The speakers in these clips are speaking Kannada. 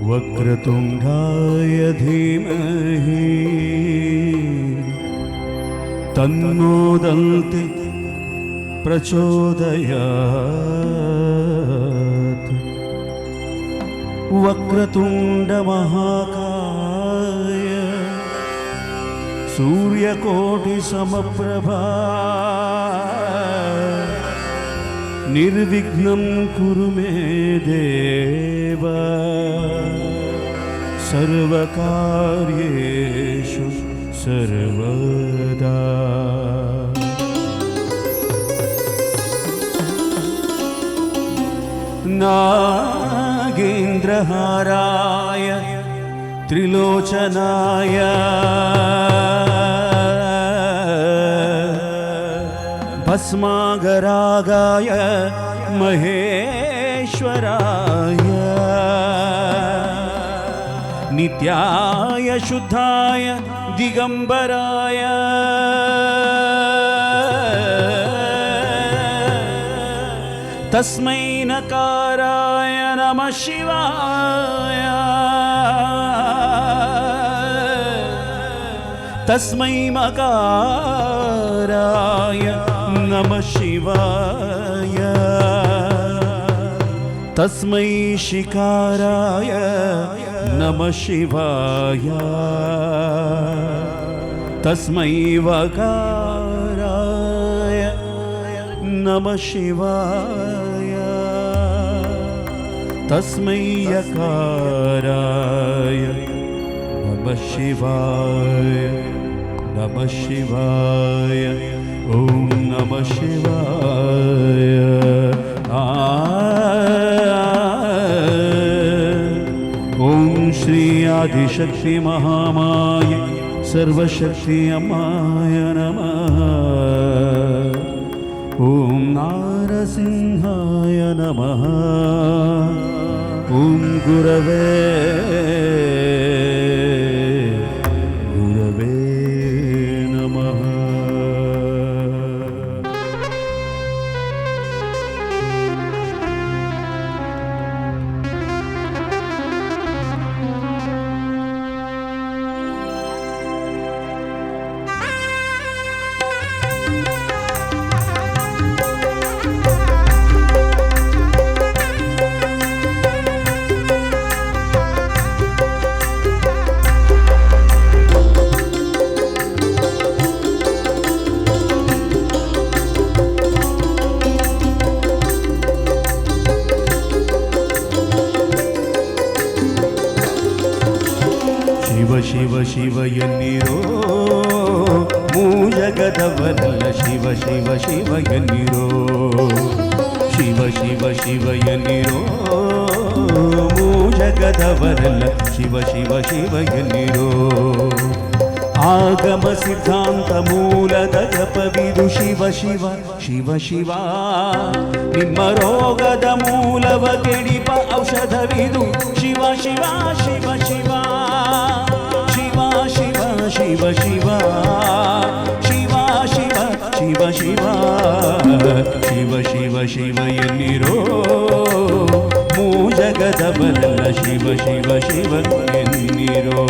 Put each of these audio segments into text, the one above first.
वक्रतुण्डाय धीमहि तन्नो दन्ति प्रचोदयात्। वक्रतुण्डमहाकाय सूर्यकोटिसमप्रभा निर्विघ्नं कुरु मे देव सर्वकार्येषु सर्वदा। नागेन्द्रहाराय त्रिलोचनाय भस्मागरागाय महेश्वराय नित्याय शुद्धाय दिगंबराय तस्मै नकाराय नमः शिवाय तस्मै मकाराय नमः शिवाय तस्मै शिकाराय नमः शिवाय तस्मै वकाराय नमः शिवाय तस्मै यकाराय नमः शिवाय नमः शिवाय ॐ नमः शिवाय। ॐ श्री आदिशक्ति महामाये सर्वशक्ति अम्माय नमः। ॐ नारसिंहाय नमः। ॐ गुरवे नमः। ಶಿವ ಶಿವ ಎನ್ನಿರೋ ಮೂಜಗದವರಲ್ಲ ಶಿವ ಶಿವ ಶಿವ ಎನ್ನಿರೋ ಶಿವ ಶಿವ ಶಿವ ಎನ್ನಿರೋ ಮೂಜಗದವರಲ್ಲ ಶಿವ ಶಿವ ಶಿವ ಎನ್ನಿರೋ ಆಗಮ ಸಿದ್ಧಾಂತ ಮೂಲದ ಜಪವಿದು ಶಿವ ಶಿವ ಶಿವ ಶಿವ ನಿಮ್ಮ ರೋಗದ ಮೂಲವ ಕೆಡಿಪ ಔಷಧವಿದು ಶಿವ ಶಿವ ಶಿವ ಶಿವ ಶಿವ ಶಿವ ಶಿವ ಶಿವ ಶಿವ ಶಿವ ಶಿವ ಶಿವ ಶಿವ ಶಿವ ಎನ್ನಿರೋ ಮೂಜಗದವರಲ್ಲ ಶಿವ ಶಿವ ಶಿವ ಎನ್ನಿರೋ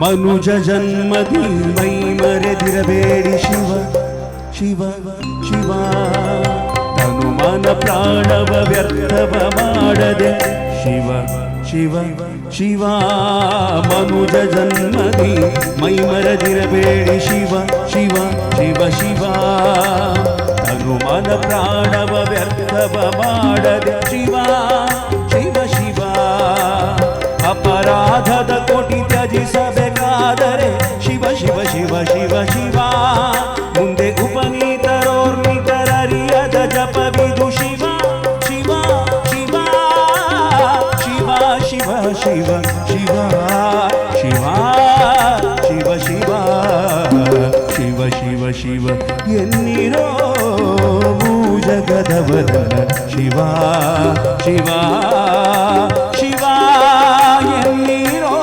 ಮನುಜ ಜನ್ಮದಿ ಮೈ ಮರೆದಿರಬೇಡಿ ಶಿವ ಶಿವ ಶಿವ ತನು ಮನ ಪ್ರಾಣವ ವ್ಯರ್ಥವ ಮಾಡದೆ ಶಿವ ಶಿವ ಶಿವ ಮನುಜ ಜನ್ಮದಿ ಮೈ ಮರೆದಿರಬೇಡಿ ಶಿವ ಶಿವ ಶಿವ ಶಿವ ತನು ಮನ ಪ್ರಾಣವ ವ್ಯರ್ಥವ ಮಾಡದೆ ಶಿವ ಶಿವ ಶಿವ ಅಪರಾಧದ ಕೋಟಿ ತ್ಯಜಿಸಬೇಕಾದರೆ ಶಿವ ಶಿವ ಶಿವ ಶಿವ ಶಿವ ಮುಂದೆ ಉಪನೀತರೋರ್ನಿತರರಿಯದ ಜಪವಿದು ಶಿವ ಶಿವ ಶಿವ ಶಿವ ಶಿವ ಶಿವ ಶಿವ ಶಿವ ಶಿವ ಶಿವ ಶಿವ ಶಿವ ಶಿವ ಎನ್ನಿರೋ ಭೂಜ ಜಗದವರನ ಶಿವ ಶಿವ ಶಿವ ಎನ್ನಿರೋ.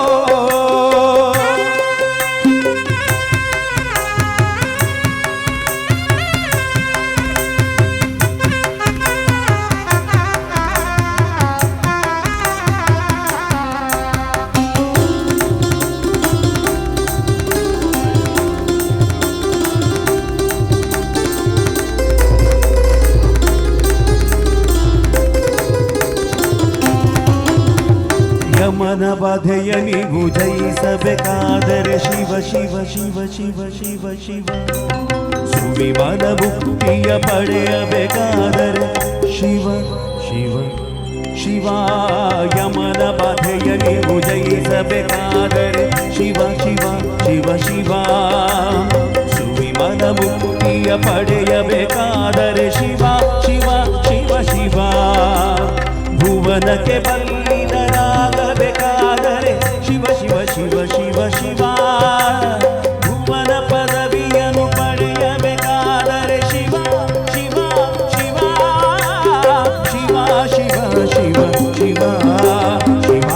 ಯಮನ ಬಾಧೆಯ ನೀವು ಜಯಿಸಬೇಕಾದರೆ ಶಿವ ಶಿವ ಶಿವ ಶಿವ ಶಿವ ಶಿವ. ಸುವಿಮನ ಮುಕ್ತಿಯ ಪಡೆಯಬೇಕಾದರೆ ಶಿವ ಶಿವ ಶಿವ. ಯಮನ ಬಾಧೆಯ ನೀವು ಜಯಿಸಬೇಕಾದರೆ ಶಿವ ಶಿವ ಶಿವ ಶಿವ. ಸುವಿಮನ ಮುಕ್ತಿಯ ಪಡೆಯಬೇಕಾದರೆ ಶಿವ ಶಿವ ಶಿವ ಶಿವ. ಭುವನಕ್ಕೆ ಬಲ್ಲಿದರಾಗಬೇಕಾದರೆ ಶಿವ ಶಿವ ಶಿವ ಶಿವ ಶಿವ. ಭುವನ ಪದವಿಯನ್ನು ಪಡೆಯಬೇಕಾದರೆ ಶಿವ ಶಿವ ಶಿವ ಶಿವ ಶಿವ ಶಿವ ಶಿವ ಶಿವ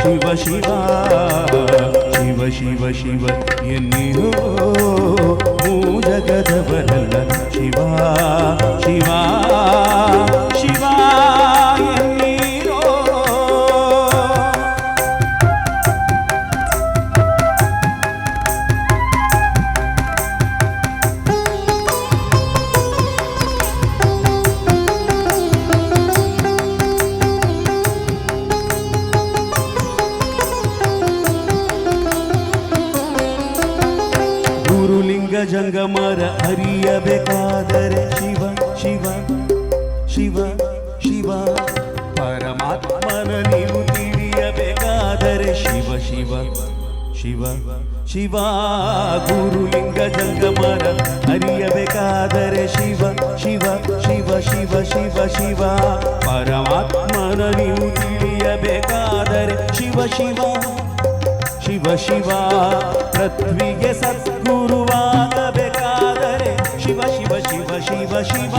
ಶಿವ ಶಿವ ಶಿವ ಶಿವ ಶಿವ ಎನ್ನಿರೋ ಜಗದವರಲ್ಲ ಶಿವ ಶಿವ ಶಿವ ಎನ್ನಿರೋ. ಗುರುಲಿಂಗ ಜಂಗಮರ ಅರಿಯಬೇಕಾದರೆ ಶಿವ ಶಿವ ಶಿವ ಶಿವ. ಪರಮಾತ್ಮನ ನೀವು ತಿಳಿಯಬೇಕಾದರೆ ಶಿವ ಶಿವ ಶಿವ ಶಿವ. ಗುರುಲಿಂಗ ಜಂಗಮರ ಅರಿಯಬೇಕಾದರೆ ಶಿವ ಶಿವ ಶಿವ ಶಿವ ಶಿವ ಶಿವ. ಪರಮಾತ್ಮನ ನೀವು ತಿಳಿಯಬೇಕಾದರೆ ಶಿವ ಶಿವ ಶಿವ ಶಿವ. ಪೃಥ್ವಿಗೆ ಸದ್ಗುರುವಾಗಬೇಕಾದರೆ ಶಿವ ಶಿವ ಶಿವ ಶಿವ ಶಿವ.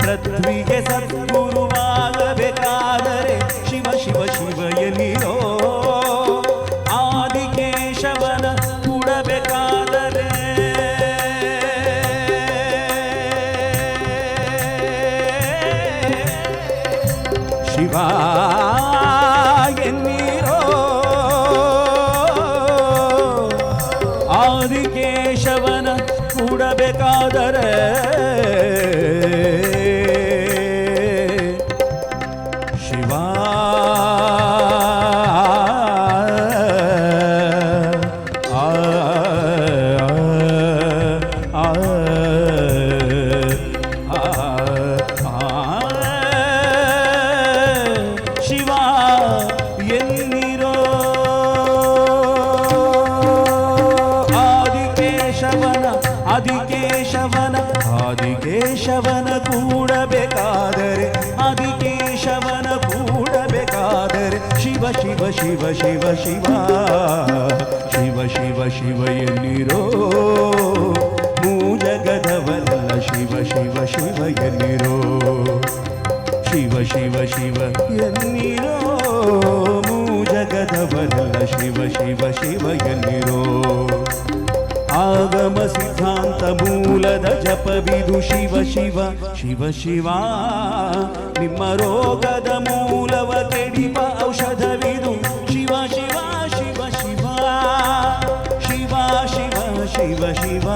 ಪೃಥ್ವಿಗೆ ಸದ್ಗುರುವಾಗಬೇಕಾದರೆ ಶಿವ ಶಿವ ಶಿವ ಎನ್ನಿರೋ. ಆದಿಕೇಶವನ ಕೂಡಬೇಕಾದರೆ ಶಿವ ಎನ್ನಿರೋ. ಆದಿಕೇಶವನ ಕೂಡಬೇಕಾದರೆ ಶಿವ ಶಿವ ಎನ್ನಿರೋ. ಆದಿಕೇಶವನ ಕೂಡಬೇಕಾದರೆ ಆದಿಕೇಶವನ ಕೂಡಬೇಕಾದರೆ ಶಿವ ಶಿವ ಶಿವ ಶಿವ ಶಿವ ಶಿವ ಶಿವ ಶಿವ ಎನ್ನಿರೋ. ಜಗದವಲ್ಲ ಶಿವ ಶಿವ ಶಿವ ಎನ್ನಿರೋ. ಶಿವ ಶಿವ ಶಿವ ಎನ್ನಿರೋ. ಜಗದವಲ್ಲ ಶಿವ ಶಿವ ಶಿವ ಎನ್ನಿರೋ. ಆಗಮ ಸಿದ್ಧಾಂತ ಮೂಲದ ಜಪವಿದು ಶಿವ ಶಿವ ಶಿವ ಶಿವ. ನಿಮ್ಮ ರೋಗದ ಮೂಲವ ಕೆಡಿಪ ಔಷಧವಿದು ಶಿವ ಶಿವ ಶಿವ ಶಿವ ಶಿವ ಶಿವ ಶಿವ ಶಿವ ಶಿವ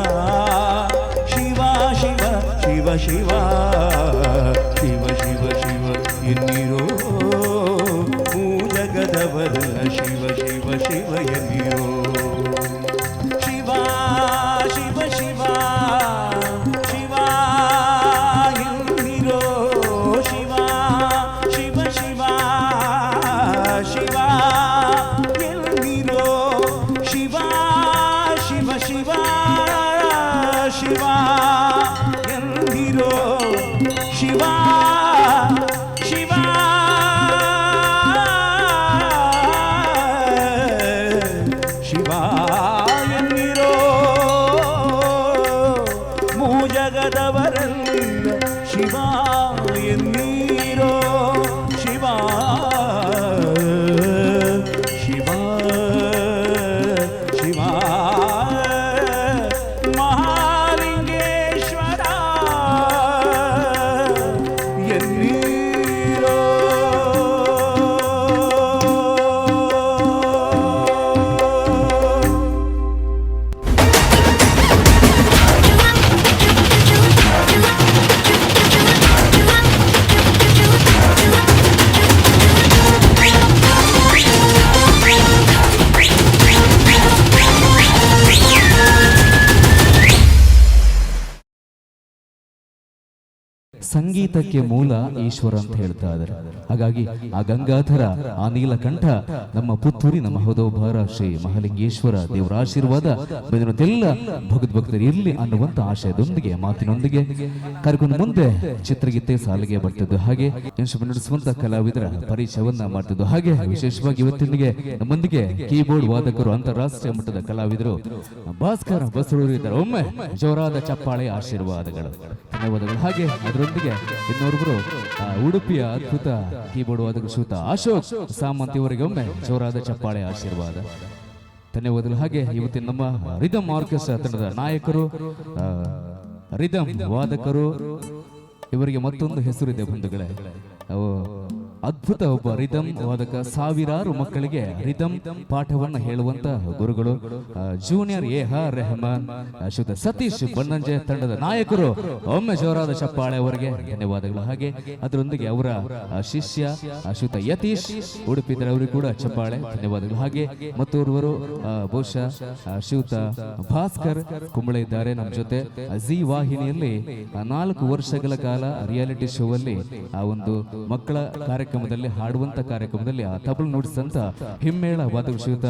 ಶಿವ ಶಿವ ಶಿವ ಶಿವ ಶಿವ ಶಿವ ಎನ್ನಿರೋ. ಜಗದವರಲ್ಲ ಶಿವ ಶಿವ ಶಿವ ಎನ್ನಿರೋ. ಶಿವ ಶಿವ ಶಿವ ಶಿವ ಎನ್ನಿರೋ. ಶಿವ ಶಿವ ಶಿವ ಶಿವ ಎನ್ನಿರೋ. ಶಿವ ಶಿವ ಶಿವ ಶಿವ ಎನ್ನಿರೋ. ಶಿವ ಶಿವ ಶಿವ ಎನ್ನಿರೋ. ಜಗದವರಲ್ಲ ಶಿವ ಎನ್ನೀರೋ ಶಿವ ಶಿವ ಶಿವ ಮಹಾಲಿಂಗೇಶ್ವರ ಎನ್ನೀರೋ ಸಂಗೀತಕ್ಕೆ ಮೂಲ ಈಶ್ವರ ಅಂತ ಹೇಳ್ತಾ ಇದ್ದಾರೆ. ಹಾಗಾಗಿ ಆ ಗಂಗಾಧರ, ಆ ನೀಲಕಂಠ ನಮ್ಮ ಪುತ್ತೂರಿನ ಮಹೋದೋಭಾರ ಶ್ರೀ ಮಹಾಲಿಂಗೇಶ್ವರ ದೇವರ ಆಶೀರ್ವಾದ ಬೆದರದೆಲ್ಲ ಭಕ್ತರು ಇರಲಿ ಅನ್ನುವಂತ ಆಶಯದೊಂದಿಗೆ ಮಾತಿನೊಂದಿಗೆ ಕರ್ಕೊಂಡು ಮುಂದೆ ಚಿತ್ರಗೀತೆ ಸಾಲಿಗೆ ಬರ್ತಿದ್ದು, ಹಾಗೆ ಇನ್ಸ್ಟ್ರುಮೆಂಟ್ ನುಡಿಸುವಂತ ಕಲಾವಿದರ ಪರಿಚಯವನ್ನ ಮಾಡ್ತಿದ್ದು, ಹಾಗೆ ವಿಶೇಷವಾಗಿ ಇವತ್ತಿನಿಗೆ ನಮ್ಮೊಂದಿಗೆ ಕೀಬೋರ್ಡ್ ವಾದಕರು, ಅಂತಾರಾಷ್ಟ್ರೀಯ ಮಟ್ಟದ ಕಲಾವಿದರು ಭಾಸ್ಕರ್ ಬಸರೂರು ಇದ್ದಾರೆ. ಒಮ್ಮೆ ಜೋರಾದ ಚಪ್ಪಾಳೆ ಆಶೀರ್ವಾದಗಳು, ಧನ್ಯವಾದಗಳು. ಹಾಗೆ ಅದರೊಂದಿಗೆ ಇನ್ನೊಬ್ಬರು ಉಡುಪಿಯ ಅದ್ಭುತ ಕೀಬೋರ್ಡ್ ವಾದಕ ಶ್ರೀಯುತ ಅಶೋಕ್ ಸಾಮಂತ್ ಇವರಿಗೆ ಒಮ್ಮೆ ಜೋರಾದ ಚಪ್ಪಾಳೆ ಆಶೀರ್ವಾದ, ಧನ್ಯವಾದಗಳು. ಹಾಗೆ ಇವತ್ತಿನ ನಮ್ಮ ರಿದಮ್ ಆರ್ಕೆಸ್ಟ್ರಾ ತಂಡದ ನಾಯಕರು, ರಿದಮ್ ವಾದಕರು, ಇವರಿಗೆ ಮತ್ತೊಂದು ಹೆಸರಿದೆ ಬಂಧುಗಳೇ. ಅದ್ಭುತ ಒಬ್ಬ ರಿದಮ್ ವಾದಕ, ಸಾವಿರಾರು ಮಕ್ಕಳಿಗೆ ರಿದಮ್ ಪಾಠವನ್ನ ಹೇಳುವಂತ ಗುರುಗಳು, ಜೂನಿಯರ್ ರೆಹಮಾನ್, ಶ್ರೀಯುತ ಸತೀಶ್ ಬನ್ನಂಜೆ ತಂಡದ ನಾಯಕರು. ಒಮ್ಮೆ ಜೋರಾದ ಚಪ್ಪಾಳೆ ಅವರಿಗೆ ಧನ್ಯವಾದಗಳು. ಹಾಗೆ ಅದರೊಂದಿಗೆ ಅವರ ಶಿಷ್ಯ ಶ್ರೀಯುತ ಯತೀಶ್ ಉಡುಪಿದರೆ ಅವರಿಗೆ ಕೂಡ ಚಪ್ಪಾಳೆ, ಧನ್ಯವಾದಗಳು. ಹಾಗೆ ಮತ್ತೋರ್ವರು ಬಹುಶಃ ಶ್ರೀಯುತ ಭಾಸ್ಕರ್ ಕುಂಬಳೆ ಇದ್ದಾರೆ ನಮ್ಮ ಜೊತೆ. ಜಿ ವಾಹಿನಿಯಲ್ಲಿ 4 ವರ್ಷಗಳ ಕಾಲ ರಿಯಾಲಿಟಿ ಶೋ ಅಲ್ಲಿ ಆ ಒಂದು ಮಕ್ಕಳ ಕಾರ್ಯಕ್ರಮದಲ್ಲಿ ಹಾಡುವಂತ ಕಾರ್ಯಕ್ರಮದಲ್ಲಿ ಆ ತಬಲು ನುಡಿಸಂತ ಹಿಮ್ಮೇಳ ವಾದಕ ಶ್ರೀಯುತ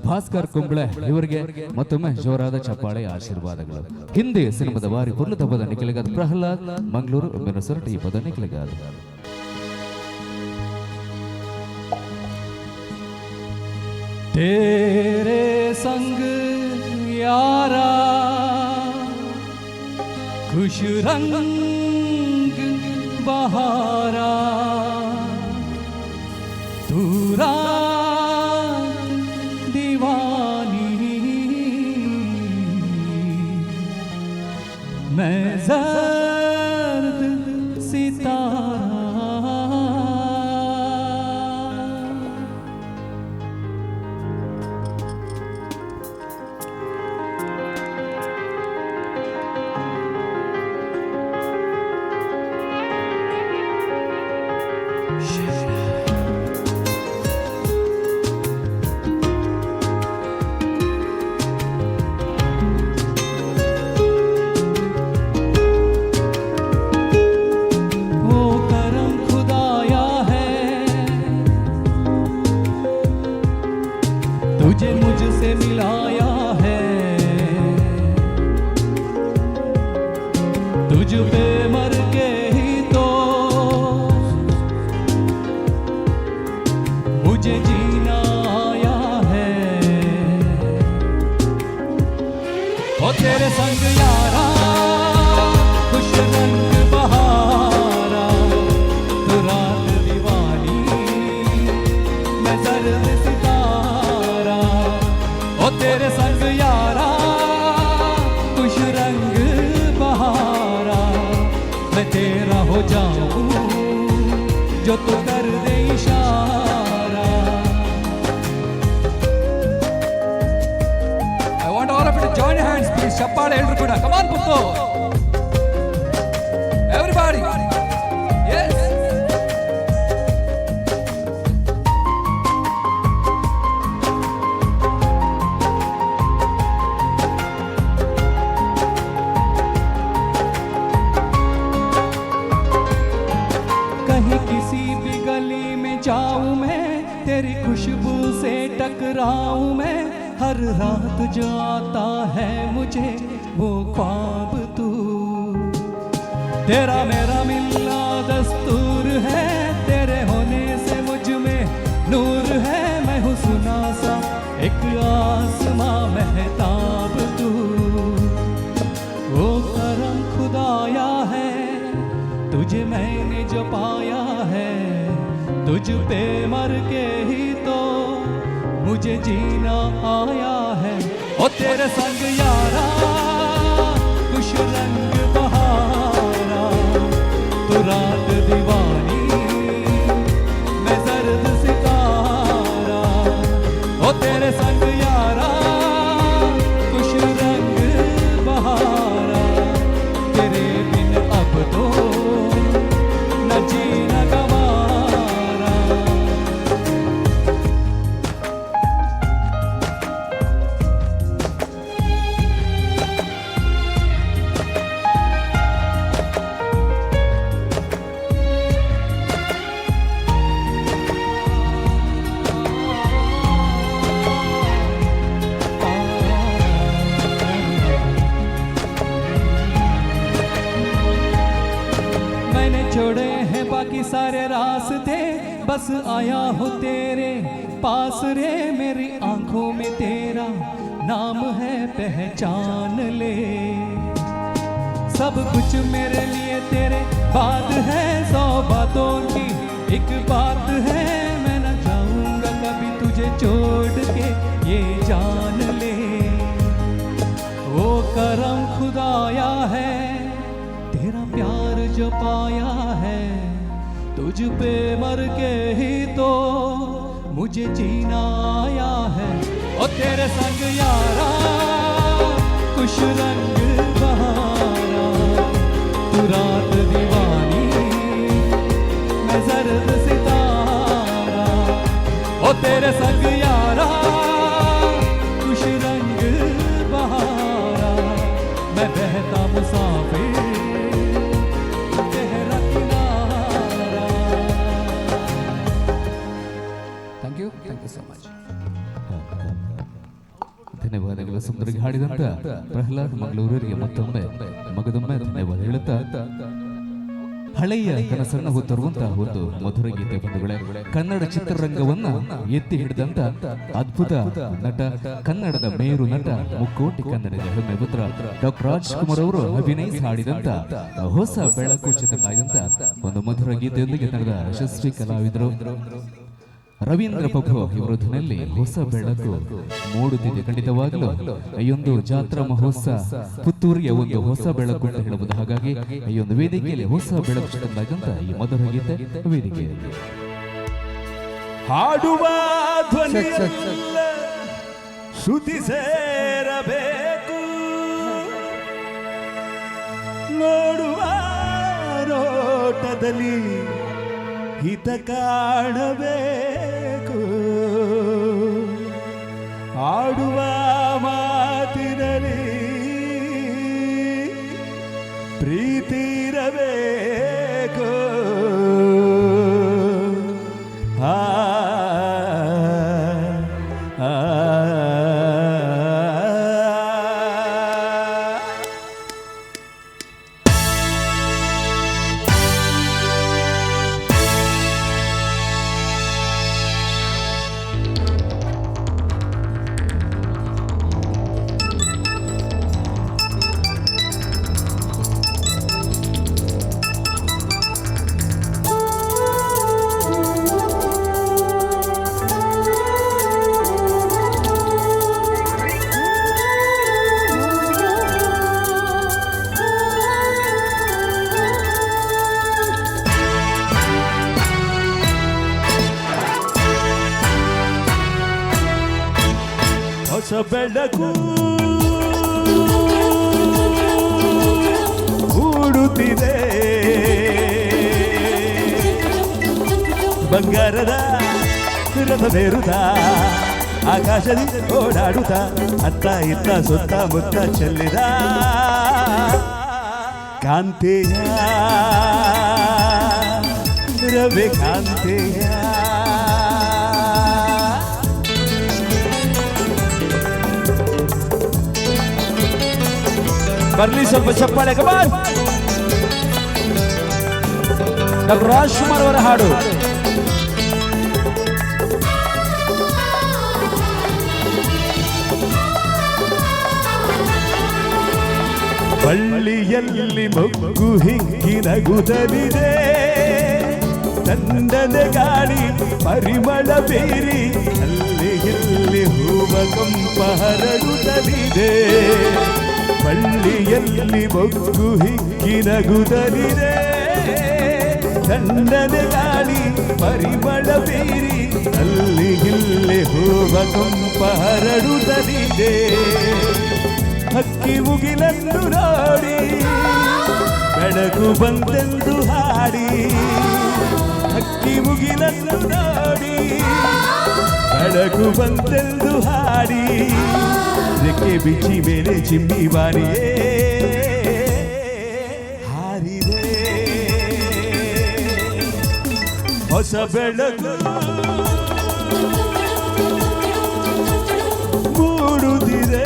ಭಾಸ್ಕರ್ ಕುಂಬಳೆ ಇವರಿಗೆ ಮತ್ತೊಮ್ಮೆ ಜೋರಾದ ಚಪ್ಪಾಳೆ ಆಶೀರ್ವಾದಗಳು. ಹಿಂದಿ ಸಿನಿಮಾದ ವಾರಿ ಪುರ್ಲದ ಪದ ನಿಖಿಲಿಗಾದ ಪ್ರಹ್ಲಾದ್ ಮಂಗಳೂರು ಬೆನಸೊರಟಿ ಈ ಪದ ನಿಖಿಲಿಗಾದ. तेरे संग यारा खुश रंग बहारा तू रात दीवानी मैं ज़र्द सितारा तुझे मुझसे मिलाया है, तुझ पे मर के ही तो मुझे जीना आया है। ओ तेरे संग यारा खुश रंग बहारा तू रात दीवानी मैं ज़र्द सितारा। ओ तेरे संग यारा खुश रंग बहारा मैं तेरा हो जाऊं जो तू कर दे इशारा। I want all of you to join your hands please. ಚಪ್ಪಾಳೆ ಎಲ್ರು ಕೂಡ. Come on puttu. Everybody. Yes. कहीं किसी भी गली में जाऊं मैं, तेरी खुशबू से टकराऊं मैं, हर रात जो आता है मुझे वो ख्वाब तू। तेरा मेरा मिलना दस्तूर है, तेरे होने से मुझ में नूर है, मैं हूँ सुना सा एक आसमां महताब तू। वो करम खुदाया है, तू तुझे मैंने जो पाया है, तुझ पे मर के ही तो मुझे जीना आया है। ओ तेरे संग यारा कुछ रंग बहारा, तू रात दीवानी मैं जर्द सितारा। ओ तेरे संग यारा कुछ रंग बहारा, तेरे बिन अब तो न जीना गवारा। मैंने छोड़े हैं बाकी सारे रास्ते, बस आया हो तेरे पास रे। मेरी आंखों में तेरा नाम है, पहचान ले। सब कुछ मेरे लिए तेरे बात है, 100 बातों की एक बात है। मैं न जाऊंगा कभी तुझे छोड़ के, ये जान ले। वो करम खुदाया है, तेरा प्यार जो पाया है, तुझ पे मर के ही तो मुझे जीना आया है। और तेरे संग यारा कुछ रंग बहारा, तू रात दीवानी मैं जर्द सितारा। और तेरे संग यारा कुछ रंग बहारा, मैं बहता मुसाफिर तेरा किनारा। Thank you so much. ಧನ್ಯವಾದಗಳು. ಸುಂದರವಾಗಿ ಹಾಡಿದಂತ ಪ್ರಹ್ಲಾದ್ ಮಂಗಳೂರಿಗೆ ಮತ್ತೊಮ್ಮೆ ಮಗದೊಮ್ಮೆ ಧನ್ಯವಾದ ಹೇಳುತ್ತಾ, ಹಳೆಯ ಕನಸನ್ನು ಹೊತ್ತರುವಂತಹ ಒಂದು ಮಧುರ ಗೀತೆ ಬಂಧುಗಳೇ. ಕನ್ನಡ ಚಿತ್ರರಂಗವನ್ನ ಎತ್ತಿ ಹಿಡಿದಂತ ಅದ್ಭುತ ನಟ, ಕನ್ನಡದ ಮೇರು ನಟ, ಮುಕ್ಕೋಟಿ ಕನ್ನಡದ ಹೆಮ್ಮೆ ಪುತ್ರ ಡಾಕ್ಟರ್ ರಾಜ್ಕುಮಾರ್ ಅವರು ಅಭಿನಯಿಸಿ ಹಾಡಿದಂತ ಹೊಸ ಬೆಳಕು ಚಿತ್ರನಾದಂತ ಒಂದು ಮಧುರ ಗೀತೆಯೊಂದಿಗೆ ನಡೆದ ಯಶಸ್ವಿ ಕಲಾವಿದರು ರವೀಂದ್ರ ಪ್ರಭು ಇವರ ಧ್ವನಿಯಲ್ಲಿ ಹೊಸ ಬೆಳಕು ಮೂಡುತ್ತಿದೆ. ಖಂಡಿತವಾಗಲೂ ಈ ಒಂದು ಜಾತ್ರಾ ಮಹೋತ್ಸವ ಪುತ್ತೂರಿಗೆ ಒಂದು ಹೊಸ ಬೆಳಕು ಅಂತ ಹೇಳಬಹುದು. ಹಾಗಾಗಿ ಈ ಒಂದು ವೇದಿಕೆಯಲ್ಲಿ ಹೊಸ ಬೆಳಕು ಚಿತ್ರನಾದಂತ ಈ ಮಧುರ ಗೀತೆ ವೇದಿಕೆಯಲ್ಲಿ ಹಾಡುವ ಧ್ವನಿಯಲ್ಲ ಶ್ರುತಿ ಸೇರಬೇಕು, ನೋಡುವ ನೋಟದಲ್ಲಿ ಹಿತ ಕಾಣಬೇಕು, ಆಡುವ ಮಾತಿನಲ್ಲಿ ಪ್ರೀತಿ ಇರಬೇಕು. ಆ ಹೊಸ ಬೆಳಕು ಮೂಡುತ್ತಿದೆ, ಬಂಗಾರದ ರಥವೇರುತ್ತ ಆಕಾಶದಿಂದ ಓಡಾಡುತ್ತ ಅತ್ತ ಇತ್ತ ಸುತ್ತ ಮುತ್ತ ಚೆಲ್ಲಿದ ಕಾಂತೆಯ ರವಿ ಕಾಂತೆಯ ಬರ್ಲಿ ಸ್ವಲ್ಪ ಚಪ್ಪಾಳೆ. ಕಮಾನ್. ಡಾಕ್ಟರ್ ರಾಜ್ಕುಮಾರ್ ಅವರ ಹಾಡು. ಬಳ್ಳಿಯಲ್ಲಿ ಮೊಗ್ಗು ಹಿಗ್ಗಿನಗುತ್ತಲಿದೆ, ತಂಡದ ಗಾಳಿ ಪರಿಮಳ ಬೀರಿ ಅಲ್ಲಿ ಇಲ್ಲಿ ಹೂವ ಕಂಪ ಹರಡುತ್ತಲಿದೆ. ಬಳ್ಳಿಯಲ್ಲಿ ಮೊಗ್ಗು ಹಿಗ್ಗಿನಗುತ್ತಲಿದೆ, ತಂಡದ ಗಾಳಿ ಪರಿಮಳ ಬೀರಿ ಅಲ್ಲಿ ಇಲ್ಲಿ ಹೂವ ಕಂಪ ಹರಡುತ್ತಲಿದೆ. ಹಕ್ಕಿ ಮುಗಿಲನ್ನು ನೋಡಿ ಬೆಳಕು ಬಂದೆಂದು ಹಾಡಿ, ಹಕ್ಕಿ ಮುಗಿಲನ್ನು ನೋಡಿ ಬೆಳಕು ಬಂದೆಂದು ಹಾಡಿ, ರೆಕ್ಕೆ ಬಿಚ್ಚಿ ಮೇಲೆ ಚಿಮ್ಮಿ ಬಾರಿಯೇ ಹಾರಿದೆ. ಹೊಸ ಬೆಳಕು ಮೂಡುತ್ತಿದೆ.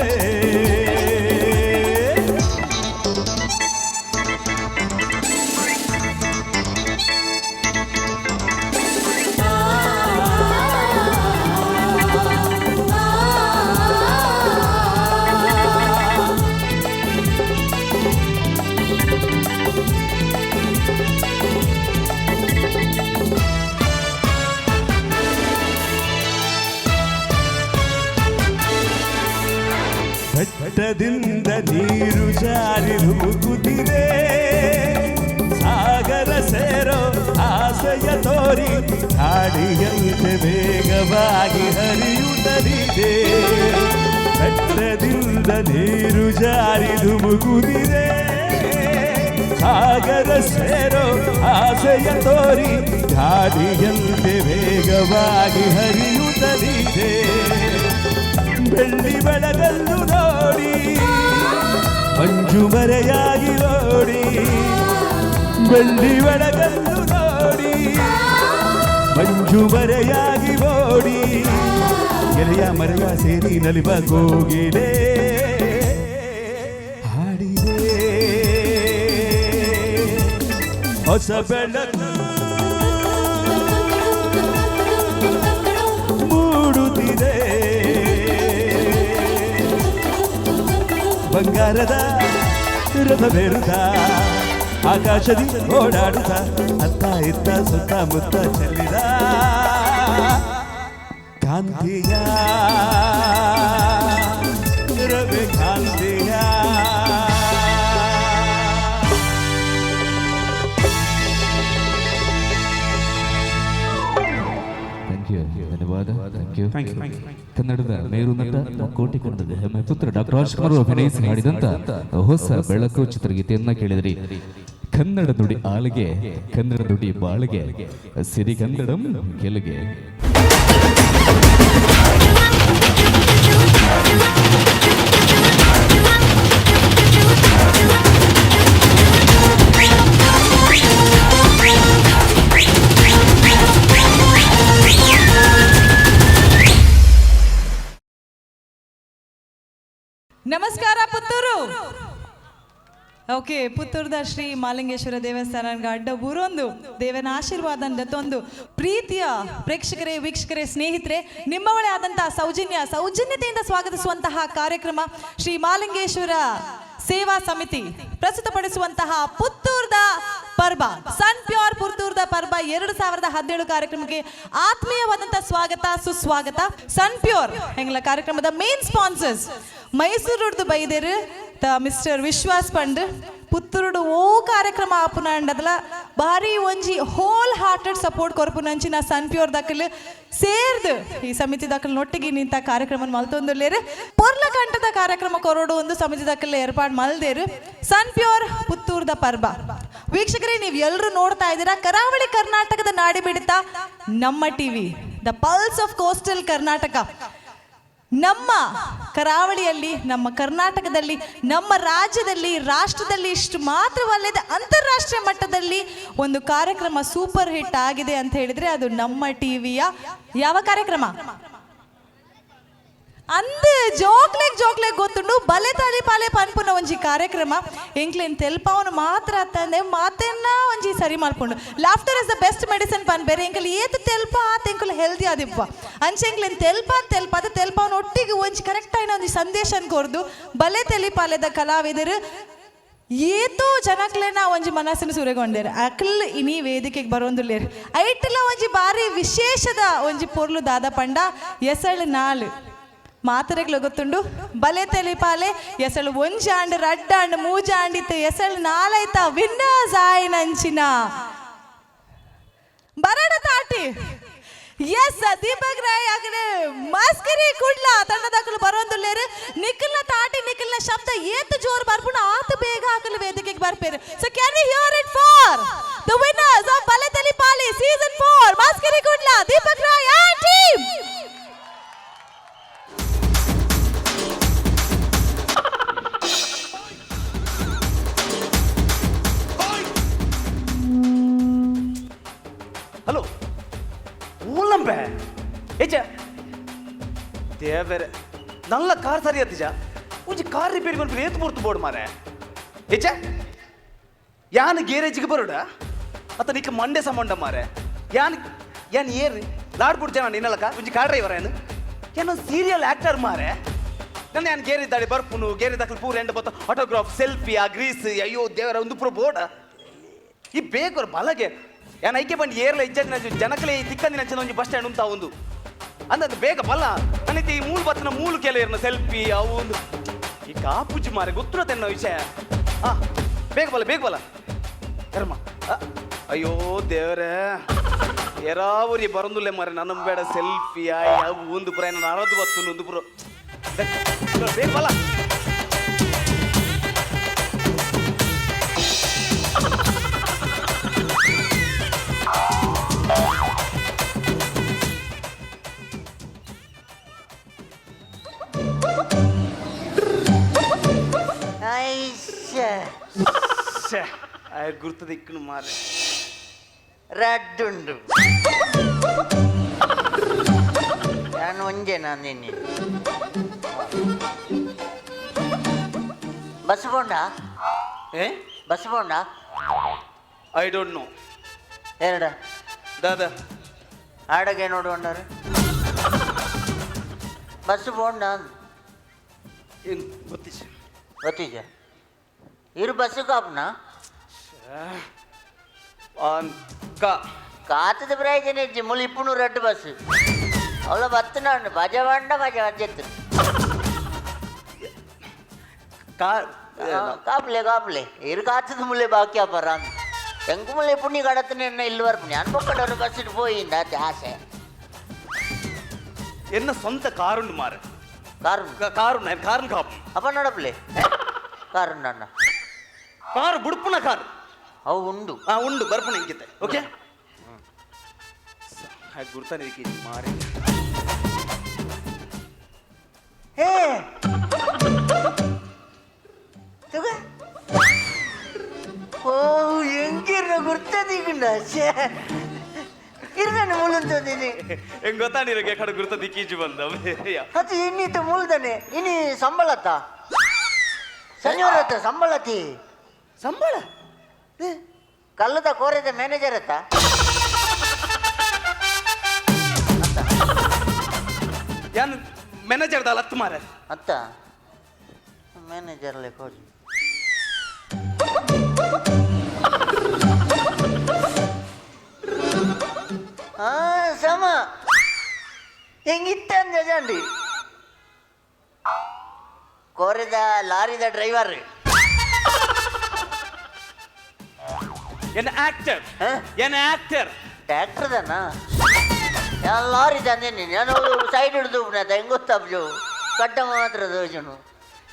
ಬೆಟ್ಟದಿಂದ ನೀರು ಜಾರಿ ಧುಮುಕುತ್ತಿದೆ, ಸಾಗರ ಸೇರೋ ಆಸೆಯ ತೋರಿ ಗಾಳಿಯಂತೆ ವೇಗವಾಗಿ ಹರಿಯುತ್ತಲಿದೆ. ಬೆಟ್ಟದಿಂದ ನೀರು ಜಾರಿ ಧುಮುಕುತ್ತಿದೆ, ಸಾಗರ ಸೇರೋ ಆಸೆಯ ತೋರಿ ಗಾಳಿಯಂತೆ ವೇಗವಾಗಿ ಹರಿಯುತ್ತಲಿದೆ. ಬೆಳ್ಳಿ ಬೆಳಗಲ್ಲು ನೋಡಿ ಮಂಜು ಮರೆಯಾಗಿ ನೋಡಿ, ಬೆಳ್ಳಿ ಬೆಳಗಲ್ಲು ನೋಡಿ ಮಂಜು ಮರೆಯಾಗಿ ಓಡಿ, ಗೆಳೆಯ ಮರೆಯ ಸೇರಿ ನಲಿವ ಕೋಗಿಲೆ ಹಾಡಿದೆ. ಹೊಸ ಬೆಳಕು ಮೂಡುತ್ತಿದೆ, ಬಂಗಾರದ ರಥವೇರುತ್ತ ಆಕಾಶದಿ ಓಡಾಡುತ್ತ ಅತ್ತ ಇತ್ತ ಸುತ್ತಮುತ್ತ ಚೆಲ್ಲಿದ ಕಾಂತಿಯ ರವೆ ಕಾಂತಿಯ. ಧನ್ಯವಾದ. ಕನ್ನಡದ ಮೇರು ನಟ ಕೋಟಿ ಕನ್ನಡದ ಹೆಮ್ಮೆ ಪುತ್ರ ಡಾಕ್ಟರ್ ರಾಜ್ಕುಮಾರ್ ಅಭಿನಯಿಸಿ ಹಾಡಿದಂತ ಹೊಸ ಬೆಳಕು ಚಿತ್ರಗೀತೆಯನ್ನ ಕೇಳಿದ್ರಿ. ಕನ್ನಡ ನುಡಿ ಆಳಿಗೆ, ಕನ್ನಡ ನುಡಿ ಬಾಳಿಗೆ, ಸಿರಿ ಕನ್ನಡಂ ಗೆಲುಗೆ. ನಮಸ್ಕಾರ ಪುತ್ತೂರು. ಓಕೆ, ಪುತ್ತೂರದ ಶ್ರೀ ಮಾಲಿಂಗೇಶ್ವರ ದೇವಸ್ಥಾನಕ್ಕೆ ಅಡ್ಡ ಬೂರೊಂದು ದೇವನ ಆಶೀರ್ವಾದ ಜೊತ್ತೊಂದು ಪ್ರೀತಿಯ ಪ್ರೇಕ್ಷಕರೇ, ವೀಕ್ಷಕರೇ, ಸ್ನೇಹಿತರೆ, ನಿಮ್ಮವಳೇ ಆದಂತಹ ಸೌಜನ್ಯತೆಯಿಂದ ಸ್ವಾಗತಿಸುವಂತಹ ಕಾರ್ಯಕ್ರಮ ಶ್ರೀ ಮಾಲಿಂಗೇಶ್ವರ ಸೇವಾ ಸಮಿತಿ ಪ್ರಸ್ತುತಪಡಿಸುವಂತಹ ಪುತ್ತೂರ್ದ ಪರ್ಬ, ಸನ್ ಪ್ಯೂರ್ ಪುತ್ತೂರ್ದ ಪರ್ಬ 2017 ಕಾರ್ಯಕ್ರಮಕ್ಕೆ ಆತ್ಮೀಯವಾದಂತಹ ಸ್ವಾಗತ, ಸುಸ್ವಾಗತ. ಸನ್ ಪ್ಯೂರ್ ಎಂಗ್ಲ ಕಾರ್ಯಕ್ರಮದ ಮೇನ್ ಸ್ಪಾನ್ಸರ್ಸ್ ಮೈಸೂರು ಬೈದೇರು ಮಿಸ್ಟರ್ ವಿಶ್ವಾಸ್ ಪಂಡ್ ಪುತ್ತೂರುಡು ಓ ಕಾರ್ಯಕ್ರಮ ಆಪುನಂಡದಲ ಬಾರಿ ಒಂಜಿ ಹೋಲ್ ಹಾರ್ಟೆಡ್ ಸಪೋರ್ಟ್ ಕೊರ್ಪುನಂಚಿನ ಸನ್ ಪ್ಯೂರ್ ದಕ್ಕಲು ಸೇರ್ದು ಈ ಸಮಿತಿ ದಕ್ಕಲು ನೊಟ್ಟಿಗೆ ನಿಂತ ಕಾರ್ಯಕ್ರಮ ಮಲ್ತೊಂದುಲ್ಲೇರು. ಪೊರ್ಲ ಕಂಠದ ಕಾರ್ಯಕ್ರಮ ಕೊರೋಡು ಒಂದು ಸಮಿತಿ ದಕ್ಕಲು ಏರ್ಪಾಡು ಮಲ್ದೇರು. ಸನ್ ಪ್ಯೂರ್ ಪುತ್ತೂರ್ದ ಪರ್ಬ ವೀಕ್ಷಕರೇ, ನೀವು ಎಲ್ಲರೂ ನೋಡ್ತಾ ಇದ್ದೀರಾ, ಕರಾವಳಿ ಕರ್ನಾಟಕದ ನಾಡಿ ಬಿಡುತ್ತಾ ನಮ್ಮ TV, the pulse of coastal Karnataka. ನಮ್ಮ ಕರಾವಳಿಯಲ್ಲಿ, ನಮ್ಮ ಕರ್ನಾಟಕದಲ್ಲಿ, ನಮ್ಮ ರಾಜ್ಯದಲ್ಲಿ, ರಾಷ್ಟ್ರದಲ್ಲಿ ಇಷ್ಟು ಮಾತ್ರವಲ್ಲದೆ ಅಂತಾರಾಷ್ಟ್ರೀಯ ಮಟ್ಟದಲ್ಲಿ ಒಂದು ಕಾರ್ಯಕ್ರಮ ಸೂಪರ್ ಹಿಟ್ ಆಗಿದೆ ಅಂತ ಹೇಳಿದ್ರೆ ಅದು ನಮ್ಮ ಟಿವಿಯ ಯಾವ ಕಾರ್ಯಕ್ರಮ? ಅಂದ ಜೋಕ್ಲೆಗ್ ಗೊತ್ತುಂಡು ಬಲೆ ತಾಲಿ ಪಾಲೆ ಪನ್ಪುನ ಒಂಜಿ ಕಾರ್ಯಕ್ರಮ ಎಂಕ್ಲೆನ್ ತೆಲ್ಪವನು ಮಾತ್ರ ತಂದೆ ಮಾತೆನ್ನ ಒಂಜಿ ಸರಿ ಮಲ್ಪುಂಡು. Laughter is the best medicine ಪನ್ ಬೇರೆ ಎಂಕಲ್ ಏತ್ ತೆಲ್ಪ ಆತ ಎಂಕಲ್ ಹೆಲ್ದಿ ಆದಿಪ್ಪ ಅಂಚೆ ಎಂಕ್ಲೆನ್ ತೆಲ್ಪವನು ಒಟ್ಟಿಗೆ ಒಂಜಿ ಕರೆಕ್ಟ್ ಆಯ್ನ ಒಂಜಿ ಸಂದೇಶ ಕೊರ್ದು ಬಲೆ ತೆಲಿ ಪಾಲೆದ ಕಲಾವಿದರು ಏತೋ ಜನಕ್ಲೆನ ಒಂಜಿ ಮನಸ್ಸಿನ ಸುರೆಗೊಂಡೇರು ಅಕ್ಲ್ ಇನಿ ವೇದಿಕೆಗೆ ಬರೋಂದುಲ್ಲೇರು ಐಟೆಲ್ಲ ಒಂಜಿ ಬಾರಿ ವಿಶೇಷದ ಒಂಜಿ ಪೊರ್ಲು ದಾದ ಪಂಡ ಎಸಳು ನಾಳು ಮಾತರೆಗ್ಲು ಗೊತ್ತುಂಡು ಬಲೆ ತೆಲಿಪಾಲೆ ಎಸಳು ಒಂಜಾಂಡ್ ರಡ್ಡಾಂಡ್ ಮೂಜಾಂಡಿತ್ತು ಎಸಳು ನಾಲೈತ ವಿನ್ನರ್ಸ್ ಆಯ್ನಂಚಿನ ಬರಡ ತಾಟಿ ಎಸ್ ದೀಪಕ್ ರಾಯ್ ಆಗಲೇ ಮಾಸ್ಕರಿ ಕುಡ್ಲ ತಂಡದಾಕಲು ಬರೋಂದುಲ್ಲೇರು ನಿಖಿಲ್ನ ತಾಟಿ ನಿಖಿಲ್ನ ಶಬ್ದ ಏತ್ ಜೋರ್ ಬರ್ಪುಣ ಆತ ಬೇಗ ಹಾಕಲು ವೇದಿಕೆಗೆ ಬರ್ಪೇರು so can we hear it for the winners of Bale Telipale season 4 Maskari Kudla Deepak Rai and team. Hello ಊಲಂಬೆ ಏಜ ದೇವರೆ ನಲ್ಲ ಕಾರ್ ಸರಿ ಅತ್ತಿಜ ಒಂಜಿ ಕಾರ್ ರಿಪೇರಿ ಮಾಡ್ಕೊಂಡು ಏತು ಬರ್ತು ಬೋರ್ಡ್ ಮಾರೆ ಏಜ ಯಾನ್ ಗ್ಯಾರೇಜಿಗೆ ಬರೋಡ ಅತ್ತ ನಿಕ್ಕ ಮಂಡೆ ಸಂಬಂಧ ಮಾರೆ ಯಾನ್ ಏರಿ ಲಾಡ್ಬಿಡ್ತೇ ನಾನು ಇನ್ನಲಕ ಒಂಜಿ ಕಾರ್ ಡ್ರೈವರ್ ಏನು ಏನೋ ಸೀರಿಯಲ್ ಆಕ್ಟರ್ ಮಾರೆ ನನ್ನ ಯಾನ್ ಗೇರಿ ದಾಡಿ ಬರ್ಪುನು ಗೇರಿ ದಾಖಲು ಪೂರ ಎಂಡ ಬತ್ತ ಆಟೋಗ್ರಾಫ್ ಸೆಲ್ಫಿ ಆ ಗ್ರೀಸ್ ಅಯ್ಯೋ ದೇವರ ಒಂದು ಪೂರ ಬೋರ್ಡ ಈ ಬೇಕವ್ರ ಬಲಗೆ ಯಾನ್ ಐಕೆ ಬಂದು ಏರ್ಲ ಇಜ್ಜದಿನ ಜನಕಲೆ ತಿಕ್ಕಂದಿನ ಚೆನ್ನ ಒಂಜಿ ಬಸ್ ಸ್ಟ್ಯಾಂಡ್ ಉಂಟ ಒಂದು ಅಂದದ್ದು ಬೇಗ ಬಲ್ಲ ನನ್ನೈತಿ ಈ ಮೂಲ ಬತ್ತಿನ ಮೂಲು ಕೆಲ ಇರ್ನ ಸೆಲ್ಫಿ ಅವು ಒಂದು ಈ ಕಾಪುಜಿ ಮಾರೆ ಗೊತ್ತಿರೋ ತೆನ್ನ ವಿಷಯ ಬೇಗ ಬಲ್ಲ ಕರ್ಮ ಅಯ್ಯೋ ದೇವರೇ ಎರಾವರಿ ಬರಂದುಲ್ಲೆ ಮಾರೆ ನನ್ನ ಬೇಡ ಸೆಲ್ಫಿ ಅವು ಒಂದು ಪುರ ನಾನು ಅರದು ಬತ್ತು ಒಂದು ಪುರ ಬೇಗ ಬಲ್ಲ ಗುರ್ತದ ಇಕ್ಕನು ಮಾರೆ ರಡ್ಡುಂಡು ನಾನು ಒಂಜೆ ನಾನೇನಿ ಬಸ್ ಬೋಂಡ ಬಸ್ ಬೋಂಡ ಐ ಡೋಂಟ್ ನೋ ಎರಡ ದಾದಾ ಆಡಗೆ ನೋಡುವಂಡರು ಬಸ್ ಬೋಂಡ ಏನು ಗೊತ್ತಿಜ ಇರು ಬಸ್ಸು ಕಾಪುನಾ ಕಾತದ ಪ್ರಯೋಜನ ಇಜ್ಜಿ ಮುಲಿ ಇಪ್ಪುನು ರೆಡ್ ಬಸ್ ಅವಳ ಬತ್ತನಾಂಡು ಬಜ ಅಜ್ಜೆತ್ತು ಕಾಪ್ಲೆ ಇರು ಕಾತದ ಮುಲ್ಲೆ ಬಾಕಿ ಅಪ್ಪರ ಎಂಕು ಮುಲ್ಲೆ ಪುಣ್ಯ ಕಡತನೆ ಇಲ್ಲಿ ಬರ್ಪು ನಾನು ಪಕ್ಕಡವರು ಬಸ್ ಇಟ್ಟು போயிண்டா ಆಸೆ என்ன சொந்த காருண்டு மாறு ಕಾರುಣ್ಣ காருன்னு காப்பு ಅಪ್ಪ ನೋಡಪ್ಲೆ ಕಾರುಣ್ಣ ಅಣ್ಣ ಕಾರು ಬುಡುಪುನ ಕಾರು ಅವು ಉಂಡು ಉಂಡು ಬರ್ಪುನ ಇಂಕಿತ್ತೆ ಓಕೆ ಗುರ್ತಾನೆ ಮಾರಿ ಹೇ ಓ ಎಂಗಿರ್ನ ಗುರ್ತದಿಗಂಡ ಇರ್ಗಣ್ಣು ಮುಳುಂತದಿನಿ ಹೆಂಗ್ ಗೊತ್ತಾಡಿರೋಕೆ ಕಡೆ ಗುರ್ತದಿ ಕೀಜು ಬಂದವ ಅದು ಇನ್ನಿತ ಮುಳ್ದನೆ ಇನಿ ಸಂಬಳತ್ತ ಶನಿವಾರತ್ತ ಸಂಬಳ ಕಲ್ಲದ ಕೋರೆದ ಮ್ಯಾನೇಜರ್ ಅತ್ತ ಯಾನ್ ಮ್ಯಾನೇಜರ್ ದಾಲ್ ಹತ್ತು ಮಾರ ಅತ್ತ ಮ್ಯಾನೇಜರ್ ಲೆಕ್ಕೋಜಿ ಸಮ ಹೆಂಗಿತ್ತ ಜಂಡಿ ಕೋರೆದ ಲಾರಿದ ಡ್ರೈವರ್ ಎನ್ ಆಕ್ಟರ್ ಟ್ಯಾಕ್ಟರ್ದನ ನಾನು ಲಾರಿ ತಂದೇನಿ ನಾನು ಸೈಡ್ ಹಿಡಿದು ಹೆಂಗ್ ಗೊತ್ತಾಬ್ಜು ಕಡ್ಡ ಮಾತ್ರ ದೋಜನು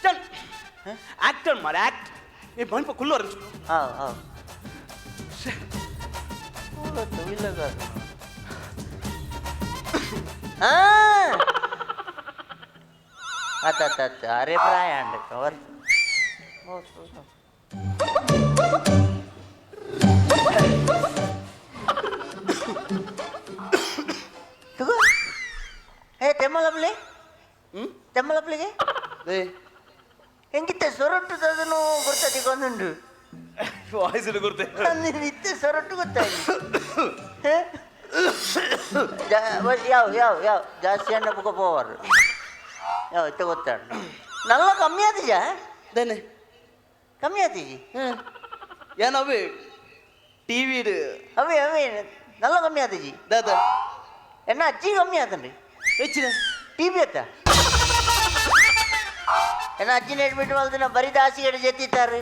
ಚಲ್ ಆಕ್ಟರ್ ಮಾರ ಆಕ್ಟ್ ಏ ಬಣ್ಪ ಕುಲ್ಲೋರ್ ಹೌದು ಅತ್ತ ಅರೆ ಪ್ರಾಯ ಅಂಡ್ ಕವರ್ ತೆಮ್ಮಲಪ್ಲಿಗೆ ಹೆಂಗಿತ್ತೆ ಸೊರೊಟ್ಟುದನ್ನು ಗುರ್ತದಿಗೊಂದುಂಡು ವಾಯ್ಸ್ ಗುರ್ತೆ ಇತ್ತೆ ಸೊರೊಟ್ಟು ಗೊತ್ತಾಯ್ತು ಯಾವ ಜಾಸ್ತಿ ಅಣ್ಣ ಪುಕ್ಕ ಪೋವಾರು ಯಾವ ಇತ್ತೆ ಗೊತ್ತಾಡು ನಲ್ಲ ಕಮ್ಮಿ ಆದಿಜ ದೇನೆ ಕಮ್ಮಿ ಆತೀಜಿ ಏನವೇ ಟಿವಿ ಅವೇ ಅವೇ ನಲ್ಲ ಕಮ್ಮಿ ಆತೀಜಿ ದಾದ ಎನ್ನ ಅಜ್ಜಿ ಕಮ್ಮಿ ಆತನ್ರಿ ಹೆಚ್ಚಿನ ಟಿ ವಿ ಅತ್ತ ಎನ್ನ ಅಜ್ಜಿನ ಇಟ್ಬಿಟ್ಟು ಮಲ್ದಿನ ಬರೀ ದಾಸಿಗಡೆ ಜೆತ್ತಿದ್ದಾರೆ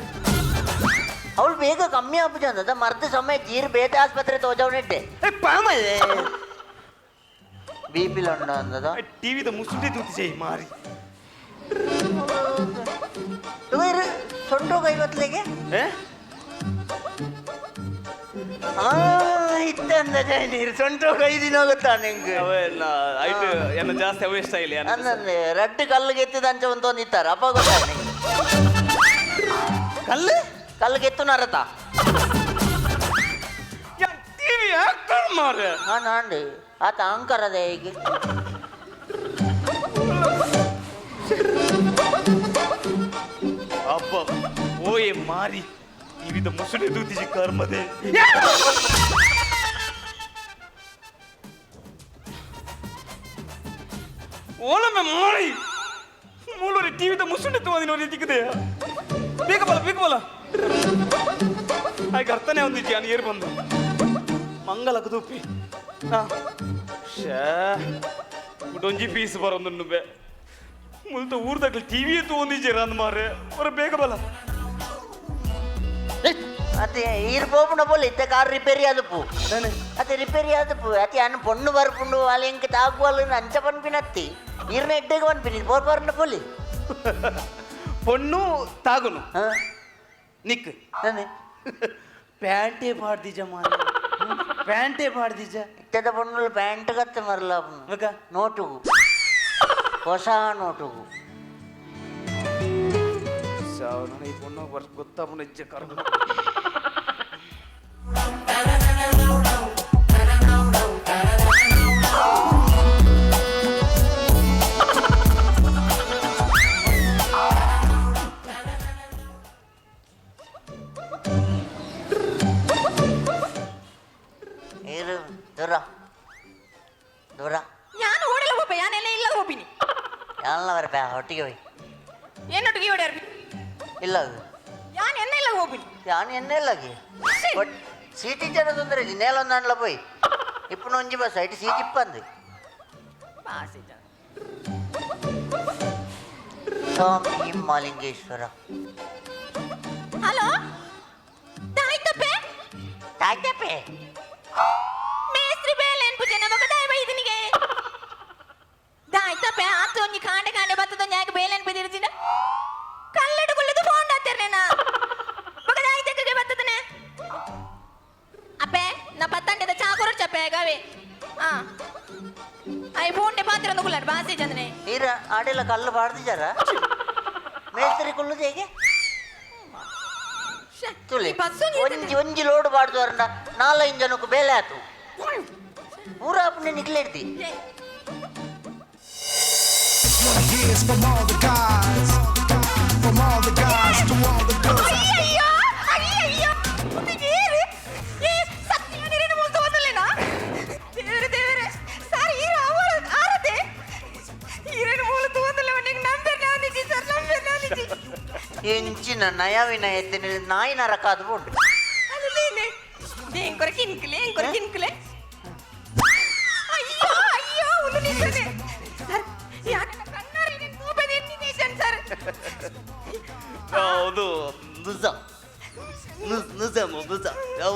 ಅವಳು ಬೇಗ ಕಮ್ಮಿ ಆಗ್ಬಿಟ್ಟು ಅಂದದ ಮರ್ದ ಸಮಯ ಜೀರ್ ಬೇತೆ ಆಸ್ಪತ್ರೆ ತೋಜವನಿಟ್ಟೆ ಬಿ ಪಿಲ್ ಉಂಡ ಅಂದದ ಟಿವಿದ ಮುಸುಂಡಿ ತೂತಿಸೆ ಮಾರಿ ಸೊಂಟು ಕೈವತ್ಲೆಗೆ ಇತ್ತಂದ ನೀರು ಸೊಂಟು ಕೈ ದಿನ ಹೋಗುತ್ತಾ ನಿಂಗೆ ಆಯ್ತು ಏನು ಜಾಸ್ತಿ ಅವೇ ಇಷ್ಟ ಇಲ್ಲ ಅಂದಂದೆ ರಡ್ಡು ಕಲ್ಲಿಗೆ ಎತ್ತಿದ ಅಂಚ ಒಂದು ಇತ್ತಾರೆ ಅಪ್ಪ ಗೊತ್ತಾ ನಿಂಗೆ ಕಲ್ಲಿಗೆ ಎತ್ತು ನರತ ಟಿವಿ ಹಾಕೊಂಡು ಮಾರೆ ನಾಂಡು ಆತ ಅಂಕರದ ಹೀಗೆ ಅಬ್ಬ ಓಯೆ ಮಾರಿ ಟಿವಿದ ಮುಸುಡಿ ತೂತಿಸಿ ಕರ್ಮದೆ ಓಲಮೆ ಮಾರಿ ಮೂಲೂರಿ ಟಿವಿದ ಮುಸುಡಿ ತೂದಿ ನೋಡಿ ದಿಕ್ಕದೆ ಬೇಗ ಬಲ ಹಾಗೆ ಅರ್ಥನೇ ಹೊಂದಿದ್ದೆ ನಾನು ಏರ್ ಬಂದು ಮಂಗಲಕ್ಕೆ ತೂಪಿ ಡೊಂಜಿ ಪೀಸ್ ಬರೋದು ನುಬ್ಬೆ ಮುಲ್ತ ಊರ್ದಾಗ್ಲಿ ಟಿವಿ ತಗೊಂಡಿದ್ದೀರ ಅಂದ್ ಮಾರೆ ಅವ್ರ ಬೇಗ ಬಲ ಅದೇ ಈರ್ போப்புன போல இந்த கார் ரிப்பேரி அதுப்பு அது ரிப்பேரி அதுப்பு அது அண்ணன் பொண்ணு வரப்புண்டு వాళ్ళ ఇంక తాగువాలని అంచ పనిపినత్తి ఈర్న ఎడ్డగా పనిపిని పోర్పరన పోలి పొన్ను తాగును నిక్ ప్యాంటే పాడు దీజ మారే ప్యాంటే పాడు దీజ ఇట్టದ పొన్నులు ప్యాంట్ కత్త మరలాపు నోటుకు ಹೊಸ ನೋಟುಗು ನನಗೆ பொண்ணு ಗೊತ್ತಾಪ ನಿಜ ಕರ್ಮ ದೂರ ഞാൻ ഓടല പോപ്പ ഞാനെല്ലാം ഇല്ലാതെ പോപ്പിനി ഞാനെല്ലാം വരപ്പ ഒട്ടിക്ക് പോയി എന്നൊട്ടിക്ക് ഇവിടെ ಇಲ್ಲ ಅದು ഞാൻ എന്നെ ഇല്ലാതെ പോപ്പിനി ഞാൻ ಎಣ್ಣೆಲ್ಲಾಗಿ ಸೀಟ್ ಇಚ್ಚಾರ ತೊಂದರೆ ನೇಲೊಂದು ಅಂಡ್ಲ పోయి ఇప్పుడు నుంచి బస్ అయితే సీట్ ఇప్పంది ಸ್ವಾಮಿ ಮಾಲಿಂಗೇಶ್ವರ ಹಲೋ ತಾಯ್ತಪ್ಪೆ ತಾಯ್ತಪ್ಪೆ ಮೇಸ್ತ್ರಿ ಬೇಲೆನ್ ಪುಜನ ಮಗ ದಾಯ ಬೈದಿನಿಗೆ ತಾಯ್ತಪ್ಪೆ ಆತು ಒಂಜಿ ಕಾಂಡೆ ಕಾಂಡೆ ಬತ್ತದ ಯಾಕೆ ಬೇಲೆನ್ ಪದಿರ್ಜಿನ ಕಲ್ಲಡು ಕುಲ್ಲದು ಫೋನ್ ಆತರ್ನೇನಾ ಮಗ ತಾಯ್ತಕ್ಕೆ ಬತ್ತದನೆ ಅಪ್ಪೆ ನಾ ಪತ್ತಂಡೆದ ಚಾಕೂರ ಚಪ್ಪೆ ಗಾವೆ ಆ ಐ ಫೋನ್ ಡೆ ಪಾತ್ರ ನುಗುಲಾಡ್ ಬಾಸಿ ಜಂದನೆ ನೀರ ಆಡೆಲ್ಲ ಕಲ್ಲು ಬಾಡ್ದಿದ್ದಾರ ಮೇಸ್ತ್ರಿ ಕುಲ್ಲುದು ಹೇಗೆ ತುಳಿ ಒಂಜಿ ಲೋಡ್ ಬಾಡ್ದು ಅರ್ನ 4-5 ಜನಕ್ಕೂ ಬೇಲೆ ಆತು ಪೂರ ಅಪ್ಪನೆ ನಿಕ್ಲೆಡ್ತಿ From all the guys to all the girls. ಅಯ್ಯಯ್ಯೋ ಅಯ್ಯಯ್ಯೋ ನೀರು ಏ ಸತ್ಯ ನೀರೇನು ಮುಲ್ತು ಬಂದಲ್ಲೇನಾ ದೇವರೇ ಸರ್ ಈರ ಆರತೆ ಈರೇನು ಮುಲ್ತು ಬಂದಲ್ಲ ನಿಂಗೆ ನಂಬರ್ ನಾನಿಜಿ ಸರ್ ನಂಬರ್ ನಾನಿಜಿ ಎಂಚಿನ ನಯವಿನ ಎತ್ತಿನ ನಾಯಿ ನರಕಾದು ಉಂಟು ಅಲ್ಲೇ ಎಂಕೊರ ಕಿನ್ಕಲೆ ಅಯ್ಯೋ ಅಯ್ಯೋ ಉಲು ನಿಂತನೆ ಸರ್ ಯಾಕೆ ಕಣ್ಣಾರಿ ನಿನ್ನ ಮೂಬೆ ಎನ್ನಿನೇಷನ್ ಸರ್ ಹೌದು ನುಜ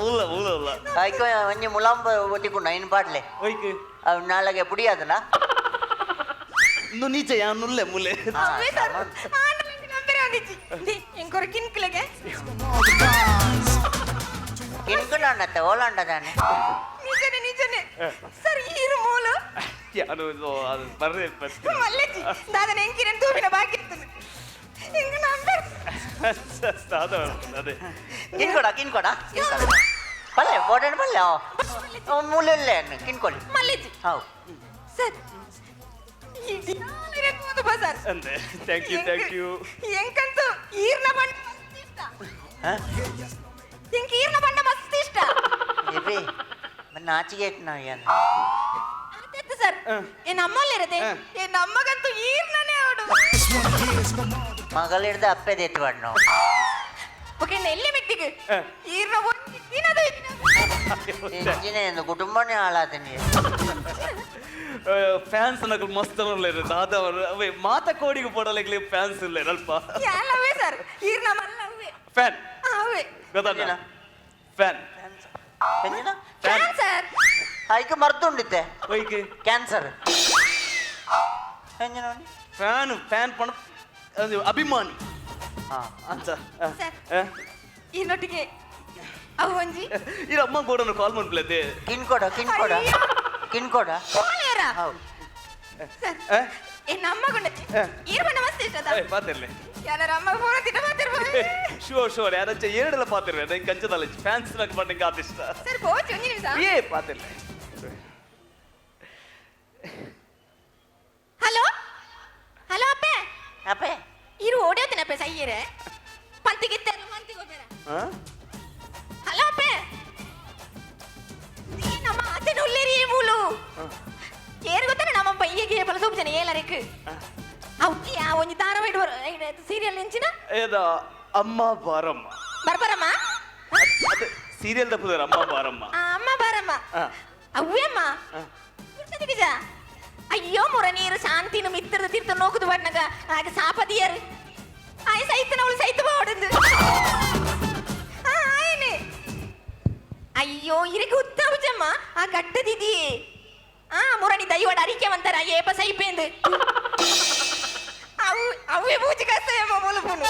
ಉಲ್ಲ ಆಯ್ಕೆ ಒಂಜಿ ಮುಲಾಂಬ ಒಟ್ಟಿಕೊಂಡು ಐನ್ ಪಾಡ್ಲೆ ಓಯ್ಕೆ ಅವ್ ನಾಳೆಗೆ ಪುಡಿ ಅದನ್ನ ಇನ್ನು ನೀಚೆ ಯಾ ನುಲ್ಲೆ ಮುಲ್ಲೆ ಅವೇ ಸರ್ ಆಂಡ್ರೆ ನಂಬರ್ ಆಂದಿಜಿ ಎಂಕೊರ ಕಿನ್ಕಲೆಗೆ ಕಿನ್ಕುಲ ಅನ್ನತ್ತೆ ಓಲಾಂಡದಾನೆ ನಿಜನೆ ಸರ್ ಈರು ಮೂಲು ಯಾರು ಅದು ಬರ್ರೆ ಮಲ್ಲೆಜಿ ದಾದನ ಎಂಕಿನ ತೂಬಿನ ಬಾಕಿ ಇರ್ತದೆ ಹಿಂಗ ನಂಬರ್ ಅದೇ ಕಿನ್ಕೊಡ ಪಲ್ಲೆ ಬೋಡನ್ ಪಲ್ಲೆ ಮೂಲೆಲ್ಲೇ ಕಿನ್ಕೊಳ್ಳಿ ಮಲ್ಲೆಜಿ ಹೌದು ಸರ್ ಇದು ಒಂದು ಬಜಾರ್ ಅಂದೆ ಥ್ಯಾಂಕ್ ಯು ಎಂಕಂತೂ ಈರ್ನ ಬಂಡ ಮಸ್ತ್ ಇಷ್ಟ ಎಂಕ ಈರ್ನ ಬಂಡ ಮಸ್ತ್ ಇಷ್ಟ ಏಬೇ ನಾಚಿಗೆ ನಾವು ಏನು ಅದೇ ಸರ್ ಏ ನಮ್ಮಲ್ಲಿರದೆ ಏ ನಮ್ಮಗಂತೂ ಈರ್ನನೇ ಅವಡು ಮಗಳಿಡ್ದ ಅಪ್ಪೆದು ಎತ್ತು ಬಣ್ಣು ಓಕೆ ನೆಲ್ಲಿ ಮೆಕ್ತಿಗೆ ಈರ್ನ ಒಂದು ದಿನದ ಎಂಚಿನ ಕುಟುಂಬನೇ ಹಾಳಾತೀನಿ ಫ್ಯಾನ್ಸ್ ನಗಲು ಮಸ್ತ್ ಅವೇ ಮಾತ ಕೋಡಿಗೆ ಪಡಲಿಕ್ಕೆ ಫ್ಯಾನ್ಸ್ ಇಲ್ಲ ಅಲ್ಪ ಎಲ್ಲವೇ ಸರ್ ಈರ್ನ ಮಲ್ಲವೇ ಫ್ಯಾನ್ ಅವೇ ಗೊತ್ತಾಗ ಫ್ಯಾನ್ ಎಂಚಿನ ಫ್ಯಾನ್ ಸರ್ ಆಯ್ಕೆ ಮರ್ತುಂಡಿತ್ತೆ ಒಯ್ಕೆ ಕ್ಯಾನ್ಸರ್ ಎಂಚಿನ ಫ್ಯಾನ್ ಫ್ಯಾನ್ ಪಣ ಅಭಿಮಾನಿ ಅಂತ ಸರ್ ಇನ್ನೊಟ್ಟಿಗೆ ಅವು ಒಂಜಿ ಈ ಅಮ್ಮ ಕೂಡ ಕಾಲ್ ಮಾಡ್ಬಿಡದೆ ಕಿನ್ಕೊಡ ಕಿನ್ಕೊಡ ಕಿನ್ಕೊಡ ಕೋಲೇರ ಹೌದು ಸರ್ ನಮ್ಮ ಗುಂಡತಿ ಈರ್ ಬಣ್ಣ ಮಸ್ತ್ ಇಷ್ಟದ ಪಾತಿರ್ಲಿ ಯಾರ ಅಮ್ಮ ಫೋನ್ ತಿನ್ನ ಮಾತಿರ್ಬೋದು ಶೋರ್ ಯಾರಂಚ ಏರಡೆಲ್ಲ ಪಾತಿರ್ವೆ ನಂಗೆ ಕಂಚದಲ್ಲ ಫ್ಯಾನ್ಸ್ ನಂಗೆ ಪಂಡಿಗೆ ಆದಿಷ್ಟ ಸರ್ ಬೋಚ್ ಒಂಜಿ ನಿಮಿಷ ಏ ಪಾತಿರ್ಲಿ ಹಲೋ ಹಲೋ ಅಪ್ಪೆ ಅಪ್ಪೆ ಇರು ಓಡೋತಿನ ಅಪ್ಪೆ ಸೈಯರೆ ಪಂತಿಗಿತ್ತೆ ಮಂತಿಗೆ ಹೋಗ್ಬೇಡ ಹಲೋ ಅಪ್ಪೆ ನಮ್ಮ ಅತ್ತೆ ನುಲ್ಲೇರಿ ಮೂಲು ಏರು ಗೊತ್ತಾನೆ ನಮ್ಮ ಬೈಯಿಗೆ ಬಲ ಸೋಪ್ ಜನ ಏಲರಿಕ್ ಅವ್ಕಿ ಆ ಒಂಜಿ ಧಾರಾವಾಹಿ ಸೀರಿಯಲ್ ಎಂಚಿನ ಏದ ಅಮ್ಮ ಬಾರಮ್ಮ ಬರ್ಬರಮ್ಮ ಅದೇ ಸೀರಿಯಲ್ ತಪ್ಪುದಾರ ಅಮ್ಮ ಬಾರಮ್ಮ ಅಮ್ಮ ಬಾರಮ್ಮ ಅವ್ವೇಮ್ಮ ಗುರ್ತದಿಗಿಜ ಅಯ್ಯೋ ಮುರ ನೀರು ಶಾಂತಿನ ಮಿತ್ರದ ತೀರ್ಥ ನೋಕುದು ಬಣ್ಣಗ ಹಾಗೆ ಸಾಪದಿಯರು ಆಯ್ ಸೈತನವಳು ಸೈತ ಮಾಡೋದು ಆಯ್ನೆ ಅಯ್ಯೋ ಇರಿಗೆ ಉತ್ತಮಜಮ್ಮ ಆ ಗಟ್ಟದಿದಿ ಮುರಣಿ ದೈವಡ ಅರಿಕೆ ಅಂತಾರ ಏಪ ಸೈಪೇಂದು ಅವು ಅವೇ ಬೂಜಿ ಕಸ್ತಯಮ್ಮ ಮೂಲಪುನು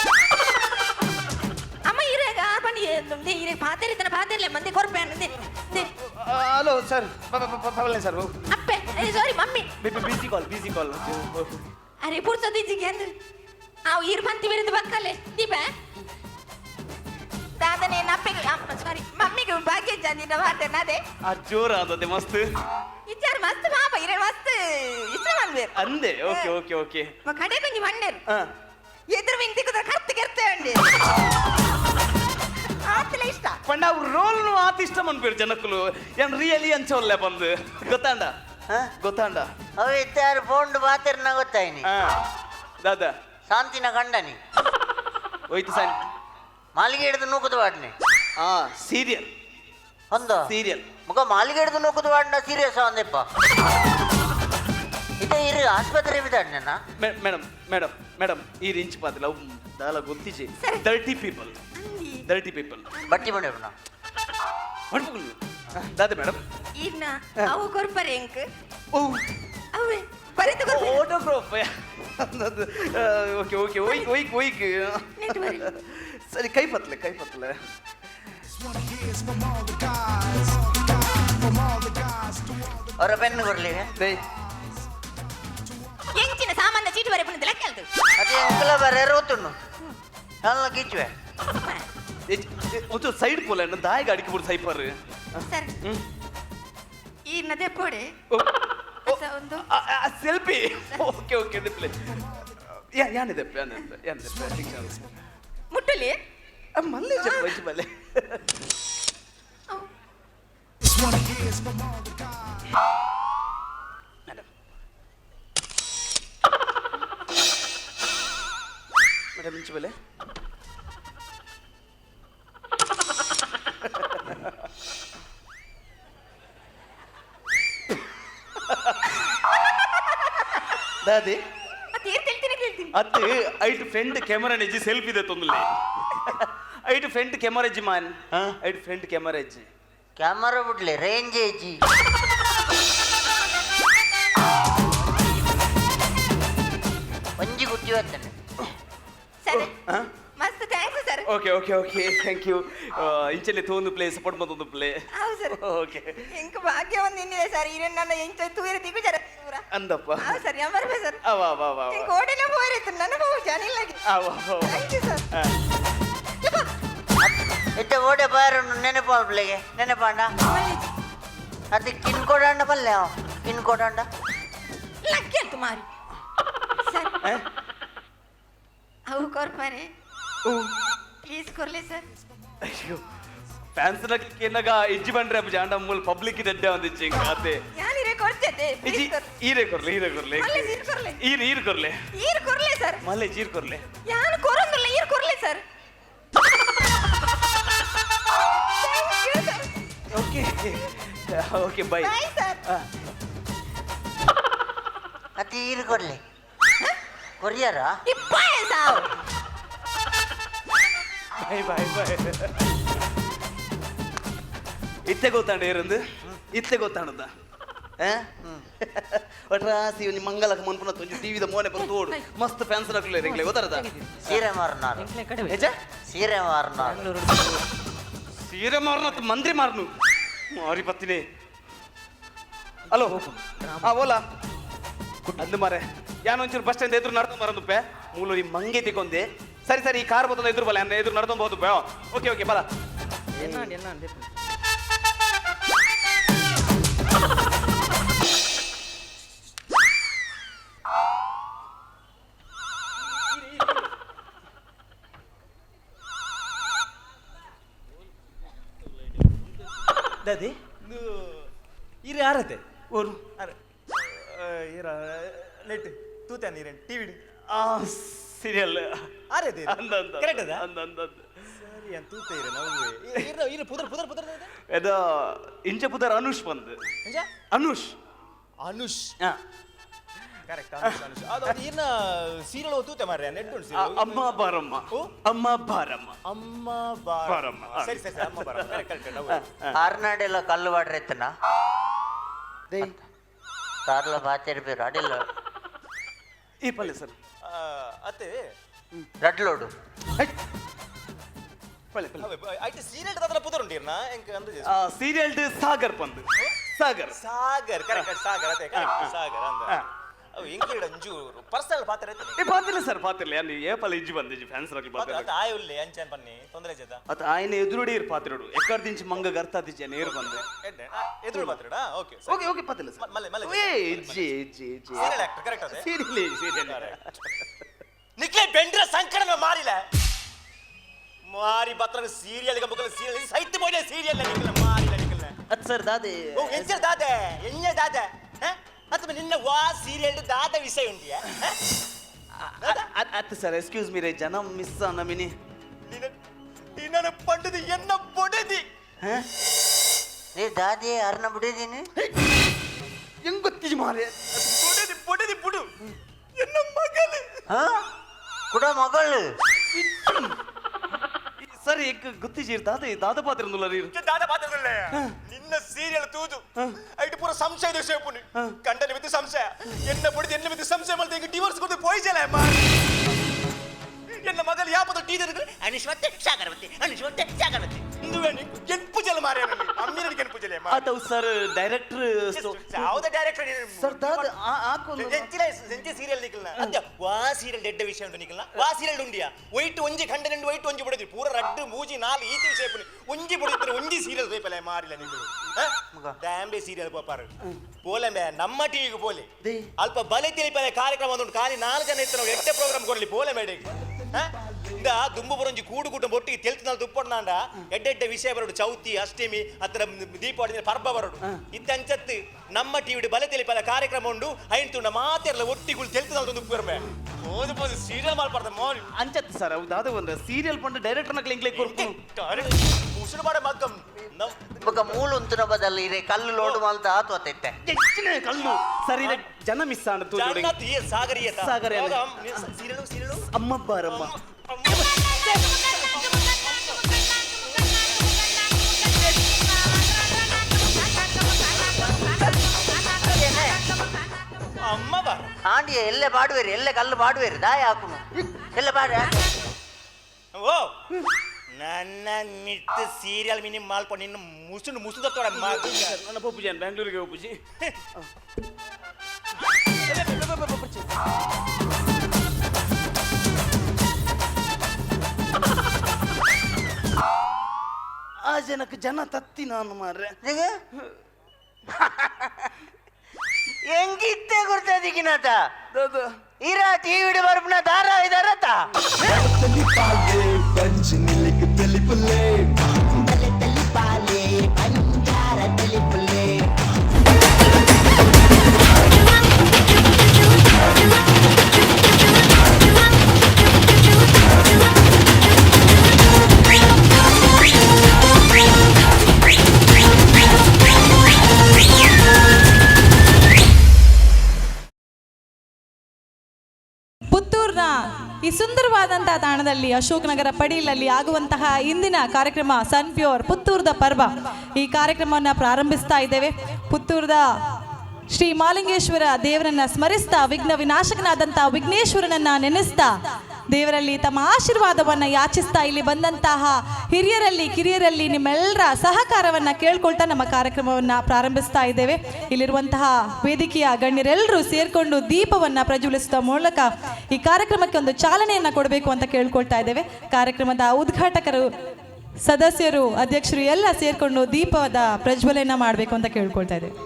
ಅಮ್ಮ ಇರೇಗ ಬನ್ನಿ ಇರೇ ಪಾತೆರಿತನ ಪಾತೆರ್ಲೆ ಮಂದಿ ಕೊರ್ಪೆ ಅನ್ನದೆ ಹಲೋ ಸರ್ ಸರ್ ಅಪ್ಪೆ ಸಾರಿ ಮಮ್ಮಿ ಬಿಸಿ ಕಾಲ್ ಅರೆ ಪುರ್ಸದಿಜಿಗೆ ಅಂದ್ರೆ ಅವು ಇರು ಬಂತಿ ಬಿರಿದು ಬಕ್ಕಲೆ ದೀಪ ದಾದನೆ ನಪ್ಪೆಗೆ ಸಾರಿ ಮಮ್ಮಿಗೆ ಭಾಗ್ಯ ಜಂದಿನ ಮಾತೇನ ಅದೇ ಆ ಜೋರ ಆದದೆ ಮಸ್ತ್ ಇಚ್ಚಾರ ಮಸ್ತ್ ಬಾಪ ಇರೆ ಮಸ್ತ್ ಇಷ್ಟ ಬಂದ್ಬೇರು ಅಂದೆ ಓಕೆ ಓಕೆ ಓಕೆ ಕಡೆ ಕೊಂಚ ಮಣ್ಣೇರು ಎದುರು ವಿಂಗ್ ಕುದ್ರ ಕರ್ತಿ ಕೆರ್ತೆ ಅಂಡಿ ಆತಲೆ ಇಷ್ಟ ಪಂಡ ಅವ್ರ ರೋಲ್ನು ಆತ ಇಷ್ಟ ಮನ್ಪೇರು ಜನಕ್ಕಲು ಏನ್ ರಿಯಲಿ ಅಂಚೋಲ್ಲೆ ಬಂದು ಗೊತ್ತಾಂಡ ಗೊತ್ತಾಂಡ ಅವು ಇತ್ತಾರು ಬೋಂಡು ಬಾತಿರ್ನ ಗೊತ್ತಾಯ್ನಿ ದಾದ ಶಾಂತಿನ ಗಂಡನಿ ಹೋಯ್ತು ಸರ್ ಮಾಲಿಗೆ ಹಿಡಿದು ನೂಕುದು ವಾಡ್ನಿ ಸೀರಿಯಲ್ ಒಂದು ಸೀರಿಯಲ್ ಮುಖ ಮಾಲಿಗೆ ಹಿಡಿದು ನೂಕುದು ವಾಡ್ನ ಸೀರಿಯಸ್ ಒಂದೆಪ್ಪ ಇದೇ ಇರು ಆಸ್ಪತ್ರೆ ಬಿದ್ದಾಡ್ನ ಮೇಡಮ್ ಮೇಡಮ್ ಮೇಡಮ್ ಈ ರಿಂಚ್ ಪಾತಿಲ್ಲ ಅವು ದಾಲ ಗೊತ್ತಿಜಿ 30 ಪೀಪಲ್ ಬಟ್ಟಿ ಬಂದೇವನ ಮಾಡ್ಬೋದು ದಾದ ಮೇಡಮ್ ಇನ್ನ ಅವು ಕೊರ್ಪರೆ ಎಂಕ್ ಓ ಅವೇ ಬರಿತು ಫೋಟೋಗ್ರಾಫ್ ಓಕೆ ಓಕೆ ಒಯ್ಕ್ ಒಯ್ಕ್ ಒಯ್ಕ್ ಸರಿ ಕೈ ಪತ್ಲೆ From all the guys to all the ಅವರ ಪೆನ್ನು ಕೊಡ್ಲಿ ಎಂಚಿನ ಸಾಮಾನ್ಯ ಚೀಟಿ ಬರೆ ಪುಣ್ಯ ಲೆಕ್ಕ ಹೇಳ್ತು ಅದೇ ಅಂಕಲ ಬರ ರೋತುಣ್ಣು ನಾನು ಕಿಚ್ಚುವೆ ಒಂಚೂರು ಸೈಡ್ ಪೋಲ ದಾಯಿಗೆ ಅಡಿಕೆ ಬಿಡು ಸೈಪರ್ ಸರ್ ಇನ್ನ ದೆಪ್ಪೋಡೆ ಒಂದು ಸೆಲ್ಫಿ ಓಕೆ ಓಕೆ ದಿಪ್ಲೆ ಯಾನಿದೆ ಮುಟ್ಟಲಿ ಮಲ್ಲೆ చెప్పు ಮಲ್ಲೆ This one is from all the guys. Madam ಇಂಚು ಬಲೆ ದಾದಿ ಅತ್ತೆ ಐಟ್ ಫ್ರೆಂಡ್ ಕ್ಯಾಮರಾ ನೆಜ್ಜಿ ಸೆಲ್ಫಿ ಇದೆ ತೊಂದಲೆ ಐಟ್ ಫ್ರೆಂಡ್ ಕ್ಯಾಮರಾ ಎಜ್ಜಿ ಮಾನ್ ಐಟ್ ಫ್ರೆಂಡ್ ಕ್ಯಾಮರಾ ಎಜ್ಜಿ ಕ್ಯಾಮರಾ ಬಿಡ್ಲಿ ರೇಂಜ್ ಐಜಿ ಒಂಜಿ ಗುಜ್ಜಿ ಬರ್ತಾನೆ ಸರಿ ಮಸ್ತ್ thanks sir okay okay okay thank you ಇಂಚಲ್ಲಿ ತೋಂದು ಪ್ಲೇ ಸಪೋರ್ಟ್ ಮತ್ತೊಂದು ಪ್ಲೇ ಹೌದು ಸರ್ ಓಕೆ ಎಂಕ ಭಾಗ್ಯ ಒಂದು ಇನ್ನಿದೆ ಸರ್ ಇರೇನು ನನ್ನ ಎಂಚ ತೂರ ದಿಗು ಜರ ಪೂರ ಅಂದಪ್ಪ ಹೌದು ಸರ್ ಯಾವ ಬರ್ಬೇ ಸರ್ ಅವ ಅವ ಅವ ಎಂಕ ಓಡಿನ ಹೋಯ್ರಿತ್ತು ನನ್ನ ಬಹು ಜಾನಿಲ್ಲಾಗಿ ಅವ ಥ್ಯಾಂಕ್ ಯು ಸರ್ ಇತ್ತೆ ಓಡೆ ಬಾರನ್ನು ನೆನಪಾಳ್ಬಿಳೆಗೆ ನೆನಪಾಂಡ ಅದು ಕಿನ್ಕೊಡಂಡ ಪಲ್ಲೆ ಕಿನ್ಕೊಡಂಡ ಲಕ್ಕಿ ಅಂತ ಮಾರಿ ಸರ್ ಅವು ಕೊರ್ಪಾರೆ ಪ್ಲೀಸ್ ಕೊರ್ಲೆ ಸರ್ ಅಯ್ಯೋ ಫ್ಯಾನ್ಸ್ ನಗ ಇಜ್ಜಿ ಬಂದ್ರೆ ಅಪ್ಪ ಜಾಂಡ ಮೂಲ ಪಬ್ಲಿಕ್ ಇದಡ್ಡೆ ಒಂದಿಚ್ಚಿ ಕಾತೆ ಯಾನಿರೆ ಕೊಡ್ತೇನೆ ಇಜಿ ಈರೆ ಕೊರ್ಲೆ ಮಲ್ಲೆ ಜೀರ್ ಕೊರ್ಲೆ ಈರ್ ಕೊರ್ಲೆ ಈರ್ ಕೊರ್ಲೆ ಸರ್ ಮಲ್ಲೆ ಜೀರ್ ಕೊರ್ಲೆ ಯಾನು ಕೊರಂಗಿಲ್ಲ ಈರ್ ಕೊರ್ಲೆ sir okay bye bye sir ಅತಿ ಈರು ಕೊಡ್ಲಿ ಕೊರಿಯರ ಇಪ್ಪಾಯ ಸಾವು ಬೈ ಬೈ ಬೈ ಇತ್ತೆ ಗೊತ್ತಾಂಡ ಇರಂದು ಇತ್ತೆ ಗೊತ್ತಾಂಡದ ಒಟ್ರಾಸಿ ನಿಮ್ಮ ಮಂಗಲಕ್ಕೆ ಮನ್ಪುನ ತೊಂಜಿ ಟಿವಿದ ಮೋನೆ ಬಂದು ಓಡು ಮಸ್ತ್ ಫ್ಯಾನ್ಸ್ ಹಾಕ್ಲೇ ರೆಗ್ಲೆ ಗೊತ್ತಾರದ ಸೀರೆ ಮಾರನಾರು ಏಜ ಸೀರೆ ಮಾರನಾರು ಸೀರೆ ಮಾರನ ಮಂದ್ರಿ ಮಾರನು ಮಾರಿ ಪತ್ತಿನಿ ಹಲೋ ಓಲಾ ಅಂದು ಮಾರೆ ಯಾನೊಂಚೂರು ಬಸ್ ಸ್ಟ್ಯಾಂಡ್ ಎದುರು ನಡ್ಕೊಂಡು ಬರೋದುಪ್ಪೆ ಮೂಲು ಈ ಮಂಗೆ ತಿಕ್ಕೊಂದೆ ಸರಿ ಸರಿ ಈ ಕಾರ್ ಬರ್ತದ ಎದುರು ಬಲ್ಲ ಎದುರು ನಡ್ಕೊಂಡು ಹೋಗುದು ಓಕೆ ಓಕೆ ಬಲ ದಾದಿ ಇರು ಯಾರತ್ತೆ ಓರು ಇರ ನೆಟ್ ತೂತ ನೀರೇನು ಟಿವಿ ಸೀರಿಯಲ್ ಆರತ್ತೆ ಅಂದ ಅಂದ ಕರೆಕ್ಟ್ ಅದ ಅಂದ ಅಂದ ಅಂದ ಸರಿ ಅಂತ ತೂತ ಇರ ನಾವು ಇರು ಪುದರ್ ಪುದರ್ ಪುದರ್ ಇದು ಇಂಚ ಪುದರ್ ಅನುಷ್ ಬಂದು ಅನುಷ್ ಅನುಷ್ ಹಾ ಕರೆಕ್ಟ್ ಅನುಷ್ ಅನುಷ್ ಅದು ಇನ್ನ ಸೀರಿಯಲ್ ತೂತೆ ಮಾರ್ರೆ ನೆಟ್ ಉಂಟು ಅಮ್ಮ ಬಾರಮ್ಮ ಅಮ್ಮ ಬಾರಮ್ಮ ಅಮ್ಮ ಬಾರಮ್ಮ. ಸರಿ ಸರಿ ಸರಿ, ಅಮ್ಮ ಬಾರಮ್ಮ ಕರೆಕ್ಟ್ ಆರ್ನಾಡೆಲ್ಲ ಕಲ್ಲು ಬಾಡ್ರೆ ಎತ್ತನ ಕಾರ್ಲ ಬಾತಿರ್ಬೇರು ಅಡಿಲ್ಲ ಈ ಪಲ್ಲೆ ಸರ್ ಅತ್ತೆ ರೆಡ್ ಲೋಡು ಪಲ್ಲೆ ಪಲ್ಲೆ ಐತೆ ಸೀರಿಯಲ್ ಅದರ ಪುದರ್ ಉಂಟಿರ್ನ ಎಂಕ ಅಂದ ಸೀರಿಯಲ್ ಸಾಗರ್ ಬಂದು ಸಾಗರ್ ಸಾಗರ್ ಕರೆಕ್ಟ್ ಸಾಗರ್ ಅತ್ತೆ ಕರೆಕ್ಟ್ ಸಾಗರ್ ಅಂದ ಅವು ಎಂಕಿಡ ಒಂಚೂರು ಪರ್ಸನಲ್ ಪಾತ್ರ ಐತೆ ಏ ಪಾತಿಲ್ಲ ಸರ್ ಪಾತಿರ್ಲಿ ಅಲ್ಲಿ ಏ ಪಲ್ಲೆ ಇಜ್ಜಿ ಬಂದಿಜ್ಜಿ ಫ್ಯಾನ್ಸ್ ರಾಕಿ ಪಾತ್ರ ಅತ್ತ ಆಯುಲ್ಲೆ ಅಂಚನ್ ಪನ್ನಿ ತೊಂದರೆ ಜದ ಅತ ఆయన ಎದುರುಡಿ ಇರ್ ಪಾತಿರೋಡು ಎಕ್ಕರ್ದಿಂಚಿ ಮಂಗ ಗರ್ತಾದಿಜ್ಜಿ ನೇರು ಬಂದು ಎಡ್ಡೆ ಎದುರು ಪಾತ್ರಡಾ ಓಕೆ ಓಕೆ ಓಕೆ ಪಾತಿಲ್ಲ ಸರ್ ಮಲ್ಲೆ ಮಲ್ಲೆ ಏ ಇಜ್ಜಿ ಇಜ್ಜಿ ಇಜ್ಜಿ ಸೀರಿಯಲ್ ಆಕ್ಟರ್ ಕರೆಕ್ಟ್ ಅದೇ ಸೀರಿಯಲ್ ನಿಕ್ಲೆ ಬೆಂಡ್ರ ಸಂಕಡನ ಮಾರಿಲ್ಲ ಮಾರಿ ಬತ್ರ ಸೀರಿಯಲ್ ಗ ಮುಗಲ ಸೀರಿಯಲ್ ಸೈತ್ ಮೋಡೆ ಸೀರಿಯಲ್ ನಿಕ್ಲೆ ಮಾರಿಲ್ಲ ನಿಕ್ಲೆ ಅತ್ ಸರ್ ದಾದೆ ಓ ಎಂಚರ್ ದಾದೆ ಎನ್ನೆ ದಾದೆ ಹ ಅಥವಾ ನಿನ್ನ ವಾ ಸೀರಿಯಲ್ ದಾದ ವಿಷಯ ಉಂಟಿಯಾ ಅತ್ ಸರ್ ಎಕ್ಸ್ಕ್ಯೂಸ್ ಮೀ ರೇ ಜನ ಮಿಸ್ ನಮಿನಿ ನಿನ್ನ ಪಂಡದಿ ಎನ್ನ ಬೊಡದಿ ನೀ ದಾದಿ ಯಾರನ್ನ ಬಿಡಿದೀನಿ ಹೆಂಗ್ ಗೊತ್ತಿಜಿ ಮಾರೆ ಬೊಡದಿ ಬೊಡದಿ ಬುಡು ಎನ್ನ ಮಗಲು ಕೂಡ ಮಗಳು ಸರಿ ಗೊತ್ತಿಜಿ ದಾದೆ ದಾದ ಪಾತ್ರ ನೀರು ದಾದ ಪಾತ್ರದಲ್ಲೇ ನಿನ್ನ ಸೀರಿಯಲ್ ತೂದು ಐಟು ಪೂರ ಸಂಶಯ ವಿಷಯ ಪುನಿ ಕಂಡ ನಿಮಿತ್ತ ಸಂಶಯ ಎನ್ನ ಬುಡಿದ ಎನ್ನ ಮಿತ್ತ ಸಂಶಯ ಮಾಡ್ದೆ ಈಗ ಡಿವೋರ್ಸ್ ಕೊಟ್ಟು ಪೋಯ್ಜಲ ಎನ್ನ ಮಗಲು ಯಾಪದ ಟೀಚರ್ ಅನಿಶ್ವತ್ತೆ ಸಾಗರವತ್ತೆ ಅನಿಶ್ವತ್ತೆ ಸಾಗರವತ್ತೆ ಇಂದು ವೇಣಿ ಕೆಂಪು ಜಲ ಮಾರೇ ಅಮ್ಮಿನ ಕೆಂಪು ಜಲ ಆತವ್ ಸರ್ ಡೈರೆಕ್ಟರ್ ಯಾವ್ದ ಡೈರೆಕ್ಟರ್ ಸರ್ ದಾದ ಹಾಕೊಂಡು ಎಂಚೆ ಸೀರಿಯಲ್ ನಿಕಲ್ನ ಅದ್ಯ ವಾ ಸೀರಿಯಲ್ ಡೆಡ್ ವಿಷಯ ಉಂಟು ನಿಕಲ್ನ ವಾ ಸೀರಿಯಲ್ ಉಂಡಿಯಾ ವೈಟ್ ಒಂಜಿ ಖಂಡನೆಂಡು ವೈಟ್ ಒಂಜಿ ಬುಡದಿ ಪೂರ ರಡ್ಡು ಮೂಜಿ ನಾಲ್ ಈತಿ ವಿಷಯ ಪುನಿ ಒಂಜಿ ಬುಡಿದ್ರೆ ಒಂಜಿ ಸೀರಿಯಲ್ ರೇಪಲೆ ಮಾರಿಲ್ಲ ನಿಕಲು ಡ್ಯಾಂಬೆ ಸೀರಿಯಲ್ ಪಾಪಾರು ಪೋಲೆಂಬೆ ನಮ್ಮ ಟಿವಿಗೆ ಪೋಲೆ ಅಲ್ಪ ಬಲೆ ತಿಳಿಪಲೆ ಕಾರ್ಯಕ್ರಮ ಒಂದು ಖಾಲಿ 4 ಜನ ಇತ್ತು ನಾವು ಎಟ್ಟೆ ಪ್ರೋಗ್ರಾಮ್ ಕೊಡ್ಲಿ ಪೋಲೆ ಮೇಡೆಗೆ ಇಂದ ದುಂಬು ಬರಂಜಿ ಕೂಡು ಕೂಟ ಒಟ್ಟಿಗೆ ತೆಲ್ತಿನಲ್ಲಿ ತುಪ್ಪಡ್ನಾಂಡ ಎಡ್ಡೆಡ್ಡೆ ವಿಷಯ ಬರೋಡು ಚೌತಿ ಅಷ್ಟಮಿ ಹತ್ರ ದೀಪಾವಳಿ ಪರ್ಬ ಬರೋಡು ಇತ್ತಂಚತ್ತು ನಮ್ಮ ಟಿವಿ ಬಲೆ ತಿಳಿಪಲ ಕಾರ್ಯಕ್ರಮ ಉಂಡು ಐಂತುಂಡ ಮಾತೆರ್ಲ ಒಟ್ಟಿಗಳು ತೆಲ್ತಿನಲ್ಲಿ ತುಪ್ಪು ಬರಬೇ ಓದು ಪೋದು ಸೀರಿಯಲ್ ಮಾಡ್ಬಾರ್ದ ಮೋನಿ ಅಂಚತ್ ಸರ್ ಅವು ದಾದ ಒಂದು ಸೀರಿಯಲ್ ಪಂಡ ಡೈರೆಕ್ಟರ್ ನಕ್ಲಿ ಇಂಗ್ಲೇ ಕೊರ್ಕು ಉಸಿರು ಮಾಡ ಮಕ್ಕಂ ಬೊಕ ಮೂಲು ಉಂತುನ ಬದಲು ಇರೆ ಕಲ್ಲು ಲೋಡು ಮಾಲ್ದ ಆತು ಅತ್ತೈತೆ ಹೆಚ್ಚಿನ ಕಲ್ಲು ಸರಿ ಜನ ಮಿಸ್ ಆಂಡ ಜಗನ್ನಾಥ್ ಈ ಸಾಗರಿಯತ ಸಾಗರ ಸೀರಿಯಲ್ ಸೀರಿಯಲ್ ಅಮ್ಮ ಬಾರಮ್ಮ ಅಮ್ಮ ಬಾ ಆಂಡಿಯ ಎಲ್ಲೆ ಬಾಡುವೇರಿ ಎಲ್ಲೆ ಕಲ್ಲು ಬಾಡುವೇರಿ ದಾಯ ಹಾಕುನು ಎಲ್ಲ ಬಾಡ ಓ ನನ್ನ ಮಿತ್ ಸೀರಿಯಲ್ ಮಿನಿ ಮಾಲ್ಪೊಂಡು ಇನ್ನು ಮುಸುದ ತೊಡ ನನ್ನ ಪಪ್ಪುಜಿ ಬ್ಯಾಂಗ್ಳೂರಿಗೆ ಹೋಗ್ಬುಜಿ ಆ ಜನಕ್ಕೆ ಜನ ತತ್ತಿ ನಾನು ಮಾರ್ರೆ ಹೆಂಗಿತ್ತೆ ಗುರ್ತದಿಗಿನತ ಇರ ಟಿವಿ ಬರ್ಪನ ದಾರ ಇದಾರತ ಸುಂದರವಾದಂತಹ ತಾಣದಲ್ಲಿ ಅಶೋಕನಗರ ಪಡೀಲಲ್ಲಿ ಆಗುವಂತಹ ಇಂದಿನ ಕಾರ್ಯಕ್ರಮ ಸನ್ ಪ್ಯೂರ್ ಪುತ್ತೂರದ ಪರ್ವ. ಈ ಕಾರ್ಯಕ್ರಮವನ್ನು ಪ್ರಾರಂಭಿಸ್ತಾ ಇದ್ದೇವೆ. ಪುತ್ತೂರದ ಶ್ರೀ ಮಾಲಿಂಗೇಶ್ವರ ದೇವರನ್ನ ಸ್ಮರಿಸ್ತಾ, ವಿಘ್ನ ವಿನಾಶಕನಾದಂಥ ವಿಘ್ನೇಶ್ವರನನ್ನ ನೆನೆಸ್ತಾ, ದೇವರಲ್ಲಿ ತಮ್ಮ ಆಶೀರ್ವಾದವನ್ನು ಯಾಚಿಸ್ತಾ ಇಲ್ಲಿ ಬಂದಂತಹ ಹಿರಿಯರಲ್ಲಿ ಕಿರಿಯರಲ್ಲಿ ನಿಮ್ಮೆಲ್ಲರ ಸಹಕಾರವನ್ನು ಕೇಳ್ಕೊಳ್ತಾ ನಮ್ಮ ಕಾರ್ಯಕ್ರಮವನ್ನು ಪ್ರಾರಂಭಿಸ್ತಾ ಇದ್ದೇವೆ. ಇಲ್ಲಿರುವಂತಹ ವೇದಿಕೆಯ ಗಣ್ಯರೆಲ್ಲರೂ ಸೇರಿಕೊಂಡು ದೀಪವನ್ನು ಪ್ರಜ್ವಲಿಸುವ ಮೂಲಕ ಈ ಕಾರ್ಯಕ್ರಮಕ್ಕೆ ಒಂದು ಚಾಲನೆಯನ್ನು ಕೊಡಬೇಕು ಅಂತ ಕೇಳ್ಕೊಳ್ತಾ ಇದ್ದೇವೆ. ಕಾರ್ಯಕ್ರಮದ ಉದ್ಘಾಟಕರು, ಸದಸ್ಯರು, ಅಧ್ಯಕ್ಷರು ಎಲ್ಲ ಸೇರಿಕೊಂಡು ದೀಪದ ಪ್ರಜ್ವಲನ ಮಾಡಬೇಕು ಅಂತ ಕೇಳ್ಕೊಳ್ತಾ ಇದ್ದೇವೆ.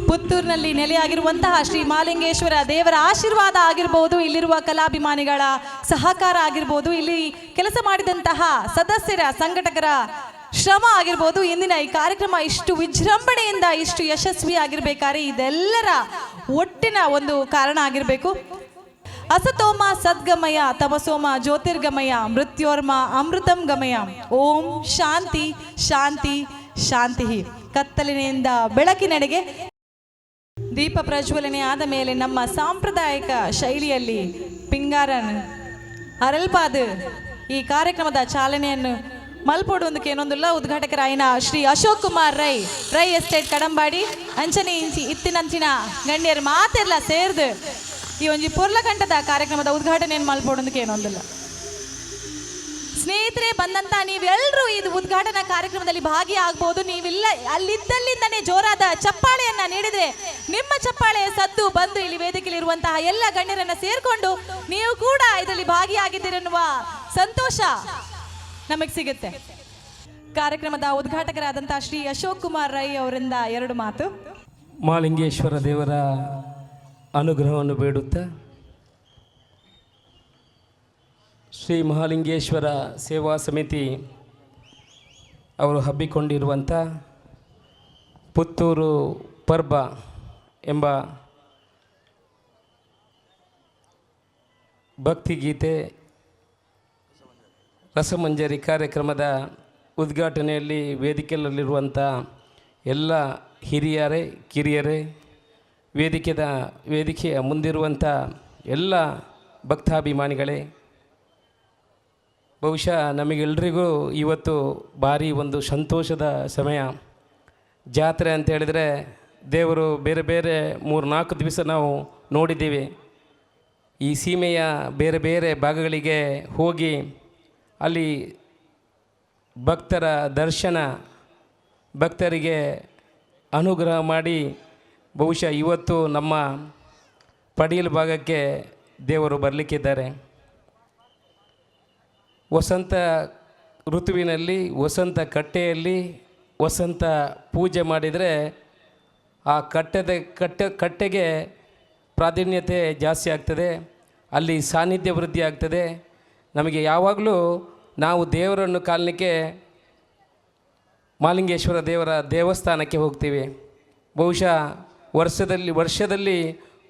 ಪುತ್ತೂರಿನಲ್ಲಿ ನೆಲೆಯಾಗಿರುವಂತಹ ಶ್ರೀ ಮಾಲಿಂಗೇಶ್ವರ ದೇವರ ಆಶೀರ್ವಾದ ಆಗಿರ್ಬೋದು, ಇಲ್ಲಿರುವ ಕಲಾಭಿಮಾನಿಗಳ ಸಹಕಾರ ಆಗಿರ್ಬೋದು, ಇಲ್ಲಿ ಕೆಲಸ ಮಾಡಿದಂತಹ ಸದಸ್ಯರ ಸಂಘಟಕರ ಶ್ರಮ ಆಗಿರ್ಬೋದು, ಇಂದಿನ ಈ ಕಾರ್ಯಕ್ರಮ ಇಷ್ಟು ವಿಜೃಂಭಣೆಯಿಂದ ಇಷ್ಟು ಯಶಸ್ವಿ ಆಗಿರ್ಬೇಕಾದ್ರೆ ಇದೆಲ್ಲರ ಒಟ್ಟಿನ ಒಂದು ಕಾರಣ ಆಗಿರಬೇಕು. ಅಸತೋಮ ಸದ್ಗಮಯ ತಮಸೋಮ ಜ್ಯೋತಿರ್ಗಮಯ ಮೃತ್ಯೋರ್ಮ ಅಮೃತಂ ಗಮಯ. ಓಂ ಶಾಂತಿ ಶಾಂತಿ ಶಾಂತಿ. ಕತ್ತಲಿನಿಂದ ಬೆಳಕಿನೆಡೆಗೆ ದೀಪ ಪ್ರಜ್ವಲನೆ ಆದ ಮೇಲೆ ನಮ್ಮ ಸಾಂಪ್ರದಾಯಿಕ ಶೈಲಿಯಲ್ಲಿ ಪಿಂಗಾರನ್ ಅರಲ್ಪಾದ್ ಈ ಕಾರ್ಯಕ್ರಮದ ಚಾಲನೆಯನ್ನು ಮಲ್ಪೊಡುವುದಕ್ಕೆ ಏನೊಂದಿಲ್ಲ ಉದ್ಘಾಟಕರಾಯಿನ ಶ್ರೀ ಅಶೋಕ್ ಕುಮಾರ್ ರೈ ಎಸ್ಟೇಟ್ ಕಡಂಬಾಡಿ ಅಂಚನೆ ಇಂಚಿ ಇತ್ತಿನಂಚಿನ ಗಣ್ಯರು ಮಾತೆಲ್ಲ ಸೇರ್ದು ಈ ಒಂಜಿ ಪೊರ್ಲಕಂಠದ ಕಾರ್ಯಕ್ರಮದ ಉದ್ಘಾಟನೆಯನ್ನು ಮಲ್ಪೊಡುವುದಕ್ಕೆ ಏನೊಂದಿಲ್ಲ. ಸ್ನೇಹಿತರೆ, ಬಂದಂತ ನೀವೆಲ್ಲರೂ ಇದು ಉದ್ಘಾಟನಾ ಕಾರ್ಯಕ್ರಮದಲ್ಲಿ ಭಾಗಿಯಾಗಬಹುದು. ನೀವಿಲ್ಲ ಅಲ್ಲಿದ್ದಲ್ಲಿಂದನೇ ಜೋರಾದ ಚಪ್ಪಾಳೆಯನ್ನ ನೀಡಿದ್ರೆ ನಿಮ್ಮ ಚಪ್ಪಾಳೆಯ ಸದ್ದು ಬಂದು ಇಲ್ಲಿ ವೇದಿಕೆಯಲ್ಲಿ ಇರುವಂತಹ ಎಲ್ಲ ಗಣ್ಯರನ್ನ ಸೇರ್ಕೊಂಡು ನೀವು ಕೂಡ ಇದರಲ್ಲಿ ಭಾಗಿಯಾಗಿದ್ದೀರೆನ್ನುವ ಸಂತೋಷ ನಮಗೆ ಸಿಗುತ್ತೆ. ಕಾರ್ಯಕ್ರಮದ ಉದ್ಘಾಟಕರಾದಂತಹ ಶ್ರೀ ಅಶೋಕ್ ಕುಮಾರ್ ರೈ ಅವರಿಂದ ಎರಡು ಮಾತು. ಮಾಲಿಂಗೇಶ್ವರ ದೇವರ ಅನುಗ್ರಹವನ್ನು ಬೇಡುತ್ತಾ ಶ್ರೀ ಮಹಾಲಿಂಗೇಶ್ವರ ಸೇವಾ ಸಮಿತಿ ಅವರು ಹಬ್ಬಿಕೊಂಡಿರುವಂಥ ಪುತ್ತೂರು ಪರ್ಬ ಎಂಬ ಭಕ್ತಿಗೀತೆ ರಸಮಂಜರಿ ಕಾರ್ಯಕ್ರಮದ ಉದ್ಘಾಟನೆಯಲ್ಲಿ ವೇದಿಕೆಯಲ್ಲಿರುವಂಥ ಎಲ್ಲ ಹಿರಿಯರೇ ಕಿರಿಯರೇ, ವೇದಿಕೆಯ ಮುಂದಿರುವಂಥ ಎಲ್ಲ ಭಕ್ತಾಭಿಮಾನಿಗಳೇ, ಬಹುಶಃ ನಮಗೆಲ್ಲರಿಗೂ ಇವತ್ತು ಭಾರಿ ಒಂದು ಸಂತೋಷದ ಸಮಯ. ಜಾತ್ರೆ ಅಂತ ಹೇಳಿದರೆ ದೇವರು ಬೇರೆ ಬೇರೆ 3-4 ದಿವಸ ನಾವು ನೋಡಿದ್ದೀವಿ. ಈ ಸೀಮೆಯ ಬೇರೆ ಬೇರೆ ಭಾಗಗಳಿಗೆ ಹೋಗಿ ಅಲ್ಲಿ ಭಕ್ತರ ದರ್ಶನ, ಭಕ್ತರಿಗೆ ಅನುಗ್ರಹ ಮಾಡಿ ಬಹುಶಃ ಇವತ್ತು ನಮ್ಮ ಪಡೀಲ್ ಭಾಗಕ್ಕೆ ದೇವರು ಬರಲಿಕ್ಕಿದ್ದಾರೆ. ವಸಂತ ಋತುವಿನಲ್ಲಿ ವಸಂತ ಕಟ್ಟೆಯಲ್ಲಿ ವಸಂತ ಪೂಜೆ ಮಾಡಿದರೆ ಆ ಕಟ್ಟೆಗೆ ಪ್ರಾಧಾನ್ಯತೆ ಜಾಸ್ತಿ ಆಗ್ತದೆ, ಅಲ್ಲಿ ಸಾನ್ನಿಧ್ಯ ವೃದ್ಧಿ ಆಗ್ತದೆ. ನಮಗೆ ಯಾವಾಗಲೂ ನಾವು ದೇವರನ್ನು ಕಾಣಲಿಕ್ಕೆ ಮಾಲಿಂಗೇಶ್ವರ ದೇವರ ದೇವಸ್ಥಾನಕ್ಕೆ ಹೋಗ್ತೀವಿ. ಬಹುಶಃ ವರ್ಷದಲ್ಲಿ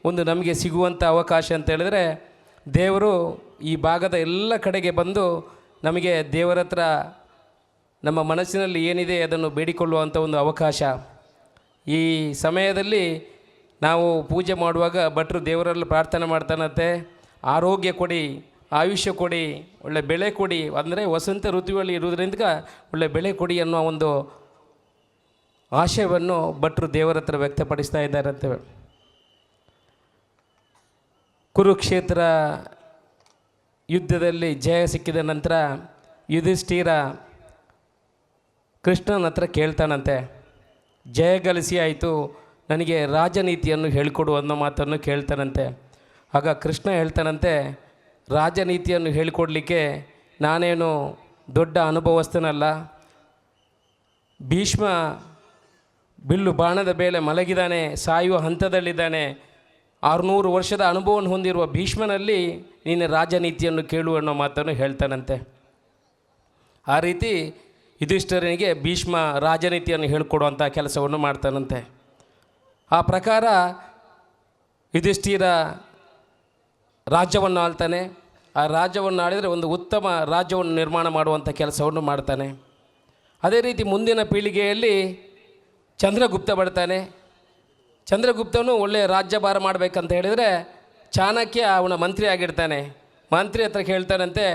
ಒಂದು ನಮಗೆ ಸಿಗುವಂಥ ಅವಕಾಶ ಅಂತ ಹೇಳಿದ್ರೆ ದೇವರು ಈ ಭಾಗದ ಎಲ್ಲ ಕಡೆಗೆ ಬಂದು ನಮಗೆ ದೇವರ ಹತ್ರ ನಮ್ಮ ಮನಸ್ಸಿನಲ್ಲಿ ಏನಿದೆ ಅದನ್ನು ಬೇಡಿಕೊಳ್ಳುವಂಥ ಒಂದು ಅವಕಾಶ. ಈ ಸಮಯದಲ್ಲಿ ನಾವು ಪೂಜೆ ಮಾಡುವಾಗ ಭಟ್ರು ದೇವರಲ್ಲಿ ಪ್ರಾರ್ಥನೆ ಮಾಡ್ತಾನಂತೆ, ಆರೋಗ್ಯ ಕೊಡಿ, ಆಯುಷ್ಯ ಕೊಡಿ, ಒಳ್ಳೆ ಬೆಳೆ ಕೊಡಿ, ಅಂದರೆ ವಸಂತ ಋತುವಲ್ಲಿ ಇರುವುದರಿಂದ ಒಳ್ಳೆ ಬೆಳೆ ಕೊಡಿ ಅನ್ನೋ ಒಂದು ಆಶಯವನ್ನು ಭಟ್ರು ದೇವರ ಹತ್ರ ವ್ಯಕ್ತಪಡಿಸ್ತಾ ಇದ್ದಾರಂತೆ. ಕುರುಕ್ಷೇತ್ರ ಯುದ್ಧದಲ್ಲಿ ಜಯ ಸಿಕ್ಕಿದ ನಂತರ ಯುಧಿಷ್ಠಿರ ಕೃಷ್ಣನ ಹತ್ರ ಕೇಳ್ತಾನಂತೆ, ಜಯ ಗಳಿಸಿ ಆಯಿತು, ನನಗೆ ರಾಜನೀತಿಯನ್ನು ಹೇಳಿಕೊಡು ಅನ್ನೋ ಮಾತನ್ನು ಕೇಳ್ತಾನಂತೆ. ಆಗ ಕೃಷ್ಣ ಹೇಳ್ತಾನಂತೆ, ರಾಜನೀತಿಯನ್ನು ಹೇಳಿಕೊಡ್ಲಿಕ್ಕೆ ನಾನೇನು ದೊಡ್ಡ ಅನುಭವಸ್ಥನಲ್ಲ. ಭೀಷ್ಮ ಬಿಲ್ಲು ಬಾಣದ ಮೇಲೆ ಮಲಗಿದ್ದಾನೆ, ಸಾಯುವ ಹಂತದಲ್ಲಿದ್ದಾನೆ. 600 ವರ್ಷದ ಅನುಭವವನ್ನು ಹೊಂದಿರುವ ಭೀಷ್ಮನಲ್ಲಿ ನೀನು ರಾಜನೀತಿಯನ್ನು ಕೇಳು ಅನ್ನೋ ಮಾತನ್ನು ಹೇಳ್ತಾನಂತೆ. ಆ ರೀತಿ ಯುಧಿಷ್ಠಿರನಿಗೆ ಭೀಷ್ಮ ರಾಜನೀತಿಯನ್ನು ಹೇಳಿಕೊಡುವಂಥ ಕೆಲಸವನ್ನು ಮಾಡ್ತಾನಂತೆ. ಆ ಪ್ರಕಾರ ಯುಧಿಷ್ಠಿರ ರಾಜ್ಯವನ್ನು ಆಳ್ತಾನೆ. ಆ ರಾಜ್ಯವನ್ನು ಆಳಿದರೆ ಒಂದು ಉತ್ತಮ ರಾಜ್ಯವನ್ನು ನಿರ್ಮಾಣ ಮಾಡುವಂಥ ಕೆಲಸವನ್ನು ಮಾಡ್ತಾನೆ. ಅದೇ ರೀತಿ ಮುಂದಿನ ಪೀಳಿಗೆಯಲ್ಲಿ ಚಂದ್ರಗುಪ್ತ ಬರ್ತಾನೆ. ಚಂದ್ರಗುಪ್ತನು ಒಳ್ಳೆಯ ರಾಜ್ಯಭಾರ ಮಾಡಬೇಕಂತ ಹೇಳಿದರೆ ಚಾಣಕ್ಯ ಅವನ ಮಂತ್ರಿ ಆಗಿರ್ತಾನೆ. ಮಂತ್ರಿ ಹತ್ರ ಕೇಳ್ತಾನಂತೆ,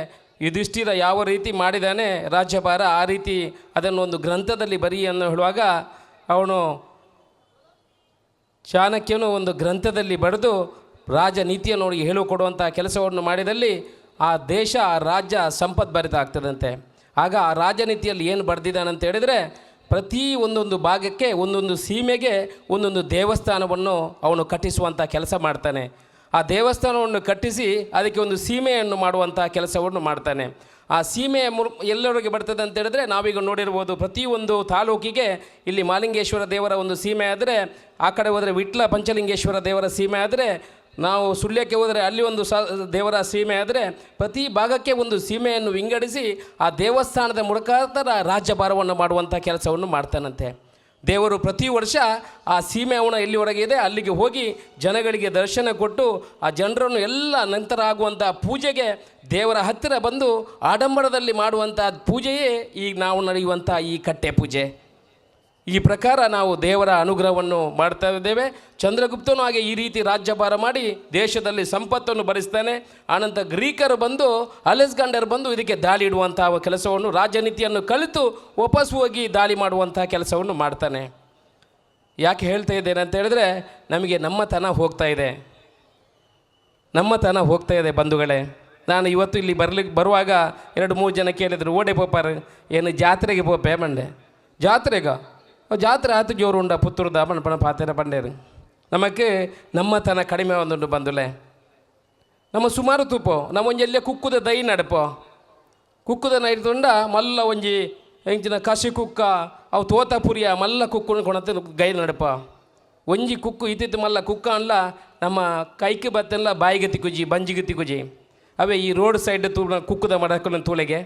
ಯುಧಿಷ್ಠಿರ ಯಾವ ರೀತಿ ಮಾಡಿದ್ದಾನೆ ರಾಜ್ಯಭಾರ ಆ ರೀತಿ ಅದನ್ನು ಒಂದು ಗ್ರಂಥದಲ್ಲಿ ಬರೀ ಅನ್ನೋ ಹೇಳುವಾಗ ಅವನು ಚಾಣಕ್ಯನು ಒಂದು ಗ್ರಂಥದಲ್ಲಿ ಬರೆದು ರಾಜನೀತಿಯನ್ನು ಅವರಿಗೆ ಹೇಳಿಕೊಡುವಂಥ ಕೆಲಸವನ್ನು ಮಾಡಿದಲ್ಲಿ ಆ ದೇಶ ಆ ರಾಜ್ಯ ಸಂಪದ್ಭರಿತ ಆಗ್ತದಂತೆ. ಆಗ ಆ ರಾಜನೀತಿಯಲ್ಲಿ ಏನು ಬರೆದಿದ್ದಾನಂತ ಹೇಳಿದರೆ, ಪ್ರತಿ ಒಂದೊಂದು ಭಾಗಕ್ಕೆ ಒಂದೊಂದು ಸೀಮೆಗೆ ಒಂದೊಂದು ದೇವಸ್ಥಾನವನ್ನು ಅವನು ಕಟ್ಟಿಸುವಂಥ ಕೆಲಸ ಮಾಡ್ತಾನೆ. ಆ ದೇವಸ್ಥಾನವನ್ನು ಕಟ್ಟಿಸಿ ಅದಕ್ಕೆ ಒಂದು ಸೀಮೆಯನ್ನು ಮಾಡುವಂಥ ಕೆಲಸವನ್ನು ಮಾಡ್ತಾನೆ. ಆ ಸೀಮೆ ಎಲ್ಲರಿಗೆ ಬರ್ತದೆ ಅಂತ ಹೇಳಿದ್ರೆ, ನಾವೀಗ ನೋಡಿರ್ಬೋದು ಪ್ರತಿಯೊಂದು ತಾಲೂಕಿಗೆ ಇಲ್ಲಿ ಮಹಾಲಿಂಗೇಶ್ವರ ದೇವರ ಒಂದು ಸೀಮೆ ಆದರೆ, ಆ ಕಡೆ ಹೋದರೆ ವಿಟ್ಲ ಪಂಚಲಿಂಗೇಶ್ವರ ದೇವರ ಸೀಮೆ ಆದರೆ, ನಾವು ಸುಳ್ಯಕ್ಕೆ ಹೋದರೆ ಅಲ್ಲಿ ಒಂದು ದೇವರ ಸೀಮೆ ಆದರೆ, ಪ್ರತಿ ಭಾಗಕ್ಕೆ ಒಂದು ಸೀಮೆಯನ್ನು ವಿಂಗಡಿಸಿ ಆ ದೇವಸ್ಥಾನದ ಮುಖಾಂತರ ರಾಜ್ಯಭಾರವನ್ನು ಮಾಡುವಂಥ ಕೆಲಸವನ್ನು ಮಾಡ್ತಾನಂತೆ. ದೇವರು ಪ್ರತಿ ವರ್ಷ ಆ ಸೀಮೆ ಅವನ ಎಲ್ಲಿವರೆಗೆ ಇದೆ ಅಲ್ಲಿಗೆ ಹೋಗಿ ಜನಗಳಿಗೆ ದರ್ಶನ ಕೊಟ್ಟು ಆ ಜನರನ್ನು ಎಲ್ಲ ನಂತರ ಆಗುವಂಥ ಪೂಜೆಗೆ ದೇವರ ಹತ್ತಿರ ಬಂದು ಆಡಂಬರದಲ್ಲಿ ಮಾಡುವಂಥ ಪೂಜೆಯೇ ಈಗ ನಾವು ನಡೆಯುವಂಥ ಈ ಕಟ್ಟೆ ಪೂಜೆ. ಈ ಪ್ರಕಾರ ನಾವು ದೇವರ ಅನುಗ್ರಹವನ್ನು ಮಾಡ್ತಾ ಇದ್ದೇವೆ. ಚಂದ್ರಗುಪ್ತನೂ ಹಾಗೆ ಈ ರೀತಿ ರಾಜ್ಯಭಾರ ಮಾಡಿ ದೇಶದಲ್ಲಿ ಸಂಪತ್ತನ್ನು ಭರಿಸ್ತಾನೆ. ಆನಂತರ ಗ್ರೀಕರು ಬಂದು ಅಲೆಕ್ಸಾಂಡರ್ ಬಂದು ಇದಕ್ಕೆ ದಾಳಿ ಇಡುವಂಥ ಕೆಲಸವನ್ನು, ರಾಜನೀತಿಯನ್ನು ಕಲಿತು ವಾಪಸ್ ಹೋಗಿ ದಾಳಿ ಮಾಡುವಂಥ ಕೆಲಸವನ್ನು ಮಾಡ್ತಾನೆ. ಯಾಕೆ ಹೇಳ್ತಾ ಇದ್ದೇನೆ ಅಂತ ಹೇಳಿದ್ರೆ, ನಮಗೆ ನಮ್ಮತನ ಹೋಗ್ತಾ ಇದೆ ಬಂಧುಗಳೇ. ನಾನು ಇವತ್ತು ಇಲ್ಲಿ ಬರುವಾಗ 2-3 ಜನ ಕೇಳಿದರು, ಓಡೆ ಪೋಪಾರ ಏನು ಜಾತ್ರೆಗೆ ಪೋಪೆ ಮಂಡೆ ಜಾತ್ರೆಗ ಜಾತ್ರೆ ಆತು ಜೋರು ಉಂಡ ಪುತ್ತೂರ್ದ ಪಣ ಪಾತೆರ ಪಂಡೇರು. ನಮಗೆ ನಮ್ಮತನ ಕಡಿಮೆ ಒಂದುಂಡು ಬಂದುಲೆ. ನಮ್ಮ ಸುಮಾರು ತೂಪೋ ನಮ್ಮ ಒಂಜಿ ಎಲ್ಲೇ ಕುಕ್ಕುದ ದೈ ನಡಪೋ ಕುಕ್ಕುದ ನೈತುಂಡ ಮಲ್ಲ ಒಂಜಿ ಎಂಚಿನ ಕಸಿ ಕುಕ್ಕ ಅವು ತೋತಪುರಿಯ ಮಲ್ಲ ಕುಕ್ಕುನ ಕೊಣತ ಗೈ ನಡಪ ಒಂಜಿ ಕುಕ್ಕು ಇತ್ತಿತ್ತು ಮಲ್ಲ ಕುಕ್ಕ ಅಲ್ಲ ನಮ್ಮ ಕೈಗೆ ಬತ್ತೆಲ್ಲ ಬಾಯಿಗೆ ತಿಕ್ಕುಜಿ ಬಂಜಿಗೆ ತಿಕ್ಕುಜಿ ಅವೇ ಈ ರೋಡ್ ಸೈಡ್ ಕುಕ್ಕುದ ಮಡಕನ ತೂಳೆಗೆ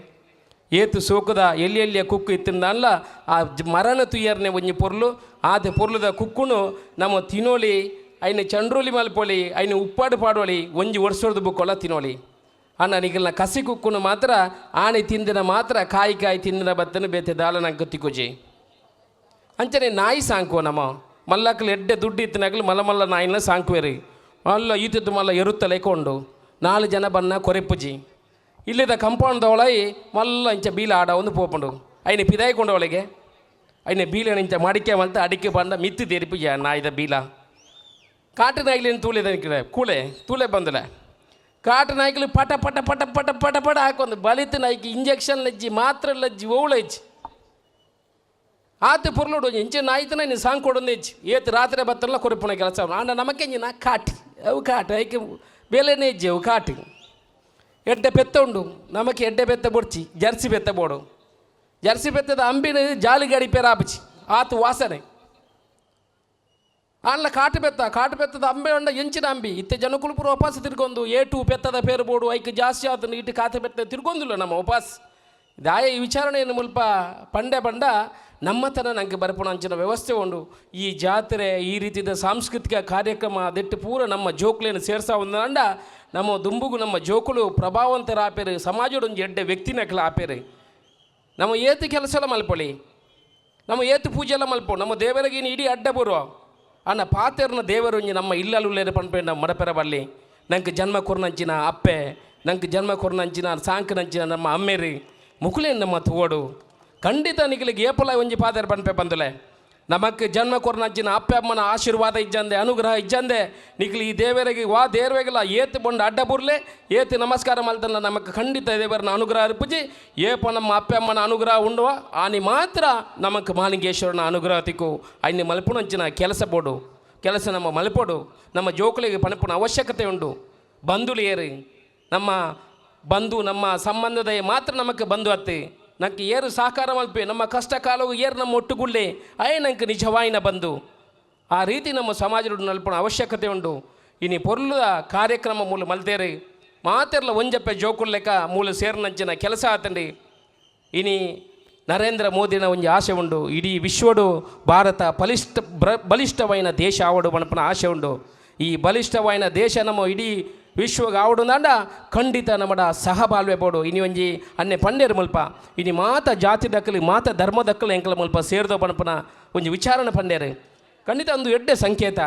ಏತು ಸೋಕುದ ಎಲ್ಲಿಯ ಕುಕ್ಕು ಇತ್ತಿಂದಲ್ಲ ಆ ಮರಣ ತುಯ್ಯರ್ನೆ ಒಂಜಿ ಪೊರ್ಲು ಆದ ಪೊರ್ಲುದ ಕುಕ್ಕುನು ನಮ್ಮ ತಿನ್ನೋಳಿ ಐನ ಚಂಡ್ರೋಲಿ ಮಲ್ಪೊಳಿ ಐನ ಉಪ್ಪಾಡು ಪಾಡೋಳಿ ಒಂಜಿ ವರ್ಷದ ಬುಕ್ಕೊಳ ತಿನ್ನೋಳಿ ಅಣ್ಣ ನಿಗಲ್ನ ಕಸಿ ಕುಕ್ಕುನು ಮಾತ್ರ ಆಣೆ ತಿಂದಿನ ಮಾತ್ರ ಕಾಯಿ ತಿಂದಿನ ಬತ್ತನು ಬೇತೆ ದಾಳ ನಂಗೆ ತಿಕ್ಕುಜಿ ಅಂಚನೆ ನಾಯಿ ಸಾಂಕುವ ನಮ್ಮ ಮಲ್ಲಕ್ಕಲು ಎಡ್ಡೆ ದುಡ್ಡು ಇತ್ತಿನಾಗಲು ಮಲ್ಲ ನಾಯಿನ ಸಾಂಕುವೆರಿ ಮಲ್ಲ ಈತದ್ದು ಮಲ್ಲ ಎರುತ್ತಲೇ ಕೊಂಡು 4 ಜನ ಬನ್ನ ಕೊರೆಪ್ಪುಜಿ ಇಲ್ಲಿದ ಕಂಪೌಂಡ್ದವಳೈ ಮಲ್ಲ ಇಂಚ ಬೀಲ ಆಡ ಒಂದು ಪೋಪುಂಡು ಐನೆ ಪಿದಾಯ್ಕೊಂಡವಳಿಗೆ ಐನೆ ಬೀಲನ ಇಂಚ ಮಡಿಕೆ ಅಂತ ಅಡಿಕೆ ಬಂದ ಮಿತ್ತು ತೆರಿಪುಜ ನಾಯಿದ ಬೀಲ ಕಾಟು ನಾಯಿಲಿನ ತೂಳಿದ ತೂಳೆ ಬಂದಲೆ ಕಾಟು ನಾಯಿಗಳು ಪಟ ಪಟ ಪಟ ಪಟ ಪಟ ಪಟ ಹಾಕೊಂದು ಬಲಿತ ನಾಯಿಗೆ ಇಂಜೆಕ್ಷನ್ ಲಜ್ಜಿ ಮಾತ್ರ ಲಜ್ಜಿ ಓವಳಜ್ಜಿ ಆತು ಪುರ್ಲೋಡು ಇಂಚೆ ನಾಯಿತನ ನೀನು ಸಾಂಗ್ ಕೊಡೊಂದು ಹೆಚ್ಚು ಏತು ರಾತ್ರಿ ಬತ್ತಲ್ಲ ಕೊರಪುಣ ಕೆಲಸ ಆಂಡ ನಮಕ್ಕೆ ನಾ ಕಾಟಿ ಅವು ಕಾಟ ಐಕೆ ಬೇಲೆನೇ ಹೆಜ್ಜೆ ಅವು ಕಾಟಿ ಎಡ್ಡೆ ಬೆತ್ತ ಉಂಡು ನಮಕ್ಕೆ ಎಡ್ಡೆ ಬೆತ್ತ ಬೊಡ್ಚಿ ಜರ್ಸಿ ಬೆತ್ತ ಬೋಡು ಜರ್ಸಿ ಬೆತ್ತದ ಅಂಬಿನ ಜಾಲಿ ಗಾಡಿ ಪೇರ ಆಪಚಿ ಆತು ವಾಸನೆ ಆನ್ಲ ಕಾಟು ಬೆತ್ತದ ಅಂಬೆ ಉಂಡ ಎಂಚಿನ ಅಂಬಿ ಇತ್ತೆ ಜನಕುಲ್ಪುರ ಉಪಾಸ ತಿರ್ಗೊಂದು ಏಟು ಬೆತ್ತದ ಪೇರು ಬೋಡು ಐಕೆ ಜಾಸ್ತಿ ಆತನು ಇಟ್ಟು ಕಾತೆ ಬೆತ್ತ ತಿರ್ಗೊಂದಿಲ್ಲ ನಮ್ಮ ಉಪಾಸ ದಾಯ ಈ ವಿಚಾರಣೆಯನ್ನು ಮುಲ್ಪ ಪಂಡೆ ಬಂಡ ನಮ್ಮತನ ನಂಗೆ ಬರ್ಪಣ ಅಂಚಿನ ವ್ಯವಸ್ಥೆ ಉಂಡು. ಈ ಜಾತ್ರೆ ಈ ರೀತಿಯ ಸಾಂಸ್ಕೃತಿಕ ಕಾರ್ಯಕ್ರಮ ಅದೆಟ್ಟು ಪೂರ ನಮ್ಮ ಜೋಕ್ಲೇನು ಸೇರ್ಸಾ ಒಂದಂಡ ನಮ್ಮ ದುಂಬುಗು ನಮ್ಮ ಜೋಕುಲು ಪ್ರಭಾವಂತರ ಆಪೇರು ಸಮಾಜದೊಂದು ಎಡ್ಡೆ ವ್ಯಕ್ತಿನಕ್ಲ ಆಪೇರು ನಮ್ಮ ಏತು ಕೆಲಸ ಎಲ್ಲ ಮಲ್ಪೊಳಿ ನಮ್ಮ ಏತು ಪೂಜೆ ಎಲ್ಲ ಮಲ್ಪೊ ನಮ್ಮ ದೇವರಿಗೆ ಇಡೀ ಅಡ್ಡ ಬರುವ ಅಣ್ಣ ಪಾತೆರ್ನ ದೇವರು ನಮ್ಮ ಇಲ್ಲಲ್ಲೇ ಪಂಪೆ ನಮ್ಮ ಮಡಪೆರ ಬಲ್ಲಿ ನಂಗೆ ಜನ್ಮ ಕೊರ್ನಂಚಿನ ಅಪ್ಪೆ ನಂಗೆ ಜನ್ಮ ಕೊರ್ನಂಚಿನ ಸಾಂಕನಂಚಿನ ನಮ್ಮ ಅಮ್ಮೇರಿ ಮುಕುಲೇನು ನಮ್ಮ ತೋಡು ಖಂಡಿತ ನಿಖಲಿಗೆ ಏಪಲ ಒಂಜಿ ಪಾತೆರ ಪಂಪೆ ಬಂದಲೆ ನಮಕ್ಕೆ ಜನ್ಮ ಕೊರ್ನಂಚಿನ ಅಪ್ಪೆ ಅಮ್ಮನ ಆಶೀರ್ವಾದ ಇಜ್ಜಂದೆ ಅನುಗ್ರಹ ಇಜ್ಜಂದೆ ನಿಖಲಿ ಈ ದೇವರಿಗೆ ದೇವರಿಗೆಲ್ಲ ಏತು ಬಂಡು ಅಡ್ಡ ಬುರ್ಲೆ ಏತು ನಮಸ್ಕಾರ ಮಲ್ತಲ್ಲ ನಮಗೆ ಖಂಡಿತ ದೇವರನ್ನ ಅನುಗ್ರಹ ಅರ್ಪುಜಿ ಏಪ ನಮ್ಮ ಅಪ್ಪೆ ಅಮ್ಮನ ಅನುಗ್ರಹ ಉಂಡುವ ಆನಿ ಮಾತ್ರ ನಮಗೆ ಮಹಾಲಿಂಗೇಶ್ವರನ ಅನುಗ್ರಹ ತಿಕ್ಕು ಐನಿ ಮಲ್ಪುಣಂಚಿನ ಕೆಲಸ ಬೋಡು ಕೆಲಸ ನಮ್ಮ ಮಲ್ಪೋಡು ನಮ್ಮ ಜೋಕುಲಿಗೆ ಪಣಪುಣ ಅವಶ್ಯಕತೆ ಉಂಡು ಬಂಧುಲೇರಿ ನಮ್ಮ ಬಂಧು ನಮ್ಮ ಸಂಬಂಧದ ಮಾತ್ರ ನಮಗೆ ಬಂಧು ಅತ್ತೆ ನಂಗೆ ಏರು ಸಹಕಾರ ಮಲ್ಪೆ ನಮ್ಮ ಕಷ್ಟ ಕಾಲವು ಏರು ನಮ್ಮ ಒಟ್ಟುಗುಳ್ಳೆ ಅಯ್ಯ ನಂಗೆ ನಿಜವಾಯಿನ ಬಂದು ಆ ರೀತಿ ನಮ್ಮ ಸಮಾಜದ ನಲ್ಪಣ ಅವಶ್ಯಕತೆ ಉಂಡು ಇನಿ ಪೊರ್ಲುದ ಕಾರ್ಯಕ್ರಮ ಮೂಲ ಮಲ್ತೇರಿ ಮಾತೆರ್ಲ ಒಂಜಪ್ಪೆ ಜೋಕುಲ್ಲೆಕ ಮೂಲ ಸೇರ್ನಂಚಿನ ಕೆಲಸ ಆತಂಡಿ ಇನಿ ನರೇಂದ್ರ ಮೋದಿನ ಒಂಜಿ ಆಸೆ ಉಂಡು ಇಡೀ ವಿಶ್ವಡು ಭಾರತ ಬಲಿಷ್ಠವಾಯಿನ ದೇಶ ಆವಡು ಮನಪನ ಆಸೆ ಉಂಡು ಈ ಬಲಿಷ್ಠವಾಯಿನ ದೇಶ ನಮ್ಮ ಇಡೀ ವಿಶ್ವಗೆ ಆವಡುಂದಾಂಡ ಖಂಡಿತ ನಮ್ಮಡ ಸಹಬಾಳ್ವೆ ಬೋಡು ಇನಿ ಒಂಜಿ ಅನ್ನೆ ಪಂಡೇರು ಮುಲ್ಪ ಇನಿ ಮಾತ ಜಾತಿ ದಕ್ಕಲಿ ಮಾತ ಧರ್ಮ ದಕ್ಕಲು ಎಂಕಲ ಮುಲ್ಪ ಸೇರಿದೋ ಪಣಪನ ಒಂಜಿ ವಿಚಾರಣೆ ಪಂಡೇರು ಖಂಡಿತ ಒಂದು ಎಡ್ಡೆ ಸಂಕೇತ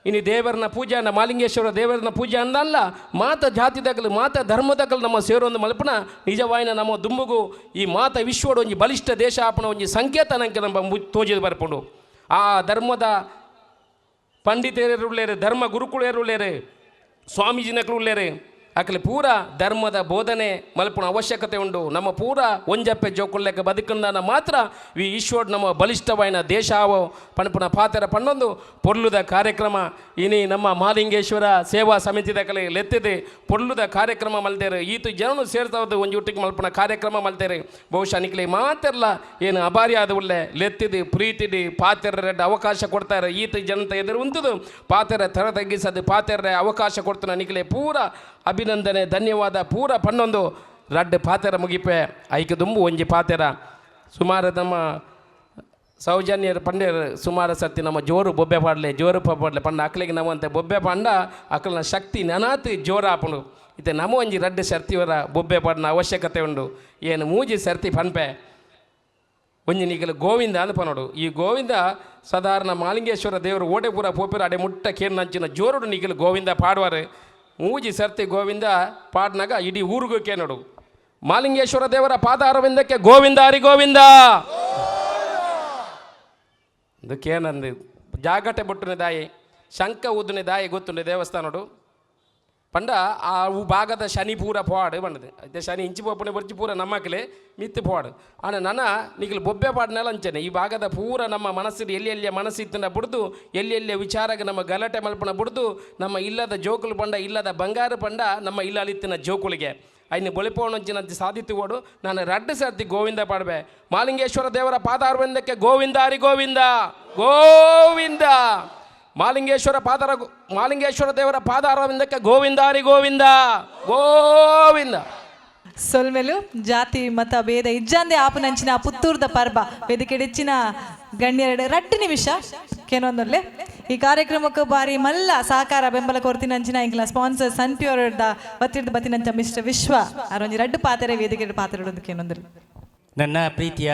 ಇನ್ನು ದೇವರನ್ನ ಪೂಜೆ ಅಂದ ಮಾಲಿಂಗೇಶ್ವರ ದೇವರನ್ನ ಪೂಜೆ ಅಂದಲ್ಲ ಮಾತ ಜಾತಿದಾಗಲು ಮಾತ ಧರ್ಮದಾಗಲು ನಮ್ಮ ಸೇರೊಂದು ಮಲ್ಪನ ನಿಜವಾಯಿನ ನಮ್ಮ ದುಂಬುಗು ಈ ಮಾತ ವಿಶ್ವದ ಒಂಜಿ ಬಲಿಷ್ಠ ದೇಶ ಆಪನ ಒಂಜಿ ಸಂಕೇತ ನಂಗೆ ನಮ್ಮ ತೋಜಿದು ಬರ್ಕೊಂಡು ಆ ಧರ್ಮದ ಪಂಡಿತರು ಉಳ್ಳೇರು ಧರ್ಮ ಗುರುಕುಳರು ಉಳ್ಳೇರು ಸ್ವಾಮೀಜಿನಕರು ಉಳ್ಳೇರು ಅಕಲೆ ಪೂರ ಧರ್ಮದ ಬೋಧನೆ ಮಲ್ಪನ ಅವಶ್ಯಕತೆ ಉಂಡು ನಮ್ಮ ಪೂರ ಒಂಜಪ್ಪೆ ಜೋಕುಳ್ಳೆಕ್ಕೆ ಬದುಕಂದಾನ ಮಾತ್ರ ಈ ಈಶ್ವರ್ ನಮ್ಮ ಬಲಿಷ್ಠವಾಯಿನ ದೇಶ ಆವೋ ಪಣಪುನ ಪಾತ್ರ ಪಣ್ಣೊಂದು ಪೊರ್ಲುದ ಕಾರ್ಯಕ್ರಮ ಇನಿ ನಮ್ಮ ಮಹಾಲಿಂಗೇಶ್ವರ ಸೇವಾ ಸಮಿತಿದ ಕಲೆ ಲೆತ್ತಿದೆ ಪೊರ್ಲುದ ಕಾರ್ಯಕ್ರಮ ಮಲ್ತೇರು ಈತು ಜನನು ಸೇರ್ತಾವ್ದು ಒಂಜಿ ಒಟ್ಟಿಗೆ ಮಲ್ಪನ ಕಾರ್ಯಕ್ರಮ ಮಲ್ತೇರು ಬಹುಶಃ ನಿಕ್ಲೆ ಮಾತೆಲ್ಲ ಏನು ಅಭಾರಿ ಆದ ಉಳ್ಳೆ ಲೆತ್ತಿದು ಪ್ರೀತಿಡಿ ಪಾತೆರ ಅವಕಾಶ ಕೊಡ್ತಾರೆ ಈತು ಜನತೆ ಎದುರು ಉಂತದು ಪಾತೆರ ತರ ತಗ್ಗಿಸದು ಪಾತೆರ ಅವಕಾಶ ಕೊಡ್ತಾನೆ ನಿಕ್ಲೆ ಪೂರ ಅಭಿನಂದನೆ ಧನ್ಯವಾದ ಪೂರ ಪಣ್ಣೊಂದು ರಡ್ಡು ಪಾತೆರ ಮುಗಿಪೆ ಐಕೆ ದುಂಬು ಒಂಜಿ ಪಾತೆರ ಸುಮಾರು ನಮ್ಮ ಸೌಜನ್ಯರು ಪಂಡ್ಯರು ಸುಮಾರು ಸರ್ತಿ ನಮ್ಮ ಜೋರು ಬೊಬ್ಬೆ ಪಾಡಲೆ ಜೋರು ಪಾಡಲೆ ಪಂಡ ಅಕ್ಲಿಗೆ ನಮ್ಮಂತೆ ಬೊಬ್ಬೆ ಪಂಡ ಅಕ್ಕಲನ ಶಕ್ತಿ ನೆನಾತು ಜೋರು ಆಪುಂಡು ಇತ್ತೆ ನಮ್ಮ ಒಂಜಿ ರಡ್ಡು ಸರ್ತಿವರ ಬೊಬ್ಬೆ ಪಾಡಿನ ಅವಶ್ಯಕತೆ ಉಂಡು ಏನು ಮೂಜಿ ಸರ್ತಿ ಪನ್ಪೆ ಒಂಜಿ ನಿಗಲು ಗೋವಿಂದ ಅಂತ ಪನೋಡು ಈ ಗೋವಿಂದ ಸಾಧಾರಣ ಮಾಲಿಂಗೇಶ್ವರ ದೇವರು ಓಡೆ ಪೂರ ಪೋಪಿರ ಅಡೆ ಮುಟ್ಟ ಕೇರು ನಂಚಿನ ಜೋರುಡು ನಿಗಲು ಗೋವಿಂದ ಪಾಡುವಾರು ಮೂಜಿ ಸರ್ತಿ ಗೋವಿಂದ ಪಾಡ್ನಾಗ ಇಡೀ ಊರಿಗೂ ಕೇನೋಡು ಮಾಲಿಂಗೇಶ್ವರ ದೇವರ ಪಾದಾರವಿಂದಕ್ಕೆ ಗೋವಿಂದ ಹರಿ ಗೋವಿಂದ ಇದಕ್ಕೇನಂದು ಜಾಗಟೆ ಬುಟ್ಟನೆ ದಾಯಿ ಶಂಕ ಊದನೆ ದಾಯಿ ಗೊತ್ತುಂಡೆ ದೇವಸ್ಥಾನಡು ಪಂಡ ಆ ಭಾಗದ ಶನಿ ಪೂರ ಪೋಡು ಬಂಡದು ಅದೇ ಶನಿ ಇಂಚಿ ಪೋಪನೆ ಬರ್ಚಿ ಪೂರ ನಮ್ಮಕ್ಲೆ ಮಿತ್ತು ಪೋಡು ಆನ ನನ್ನ ನಿಗಲು ಬೊಬ್ಬೆ ಪಾಡ್ನೆಲ್ಲ ಅಂಚನೆ ಈ ಭಾಗದ ಪೂರ ನಮ್ಮ ಮನಸ್ಸಿನ ಎಲ್ಲಿ ಮನಸ್ಸಿತ್ತನ ಬಿಡ್ದು ಎಲ್ಲಿ ವಿಚಾರಕ್ಕೆ ನಮ್ಮ ಗಲಾಟೆ ಮಲ್ಪನ ಬಿಡ್ದು ನಮ್ಮ ಇಲ್ಲದ ಜೋಕುಲು ಪಂಡ ಇಲ್ಲದ ಬಂಗಾರ ಪಂಡ ನಮ್ಮ ಇಲ್ಲಲಿತ್ತಿನ ಜೋಕುಳಿಗೆ ಐನು ಬೊಳಿಪೋಣಂಚಿನಂತೆ ಸಾಧಿತು ಓಡು ನಾನು ರಡ್ಡು ಸರ್ತಿ ಗೋವಿಂದ ಪಾಡ್ಬೆ ಮಾಲಿಂಗೇಶ್ವರ ದೇವರ ಪಾದಾರವಿಂದಕ್ಕೆ ಗೋವಿಂದ ಹರಿ ಗೋವಿಂದ ಗೋವಿಂದ ಮಾಲಿಂಗೇಶ್ವರ ದೇವರ ಪಾದಾರವಿಂದಕ್ಕೆ ಗೋವಿಂದ ಹರಿ ಗೋವಿಂದ ಗೋವಿಂದ ಸೊಲ್ಮೆಲು ಜಾತಿ ಮತ ಭೇದ ಇಜ್ಜಂದೆ ಆಪನಂಚಿನ ಪುತ್ತೂರ್ದ ಪರ್ಬ ವೇದಿಕೆಡೆಚ್ಚಿನ ಗಣ್ಯರೆಡೆ ರಡ್ಡು ನಿಮಿಷ ಕೇನೊಂದೊಲ್ಲೆ ಈ ಕಾರ್ಯಕ್ರಮಕ್ಕೆ ಬಾರಿ ಮಲ್ಲ ಸಹಕಾರ ಬೆಂಬಲ ಕೊರ್ತಿನಂಚಿನ ಇಂಗ್ಲ ಸ್ಪಾನ್ಸರ್ ಸನ್ ಪ್ಯೂರ್ದ ಬತ್ತಿರ್ದ ಬತ್ತಿನಂಚ ಮಿಸ್ಟರ್ ವಿಶ್ವ ಅರೊಂಜಿ ರಡ್ಡು ಪಾತ್ರೆ ವೇದಿಕೆ ಪಾತ್ರೆ ಕೇನೊಂದೊಲ್ಲೆ ನನ್ನ ಪ್ರೀತಿಯ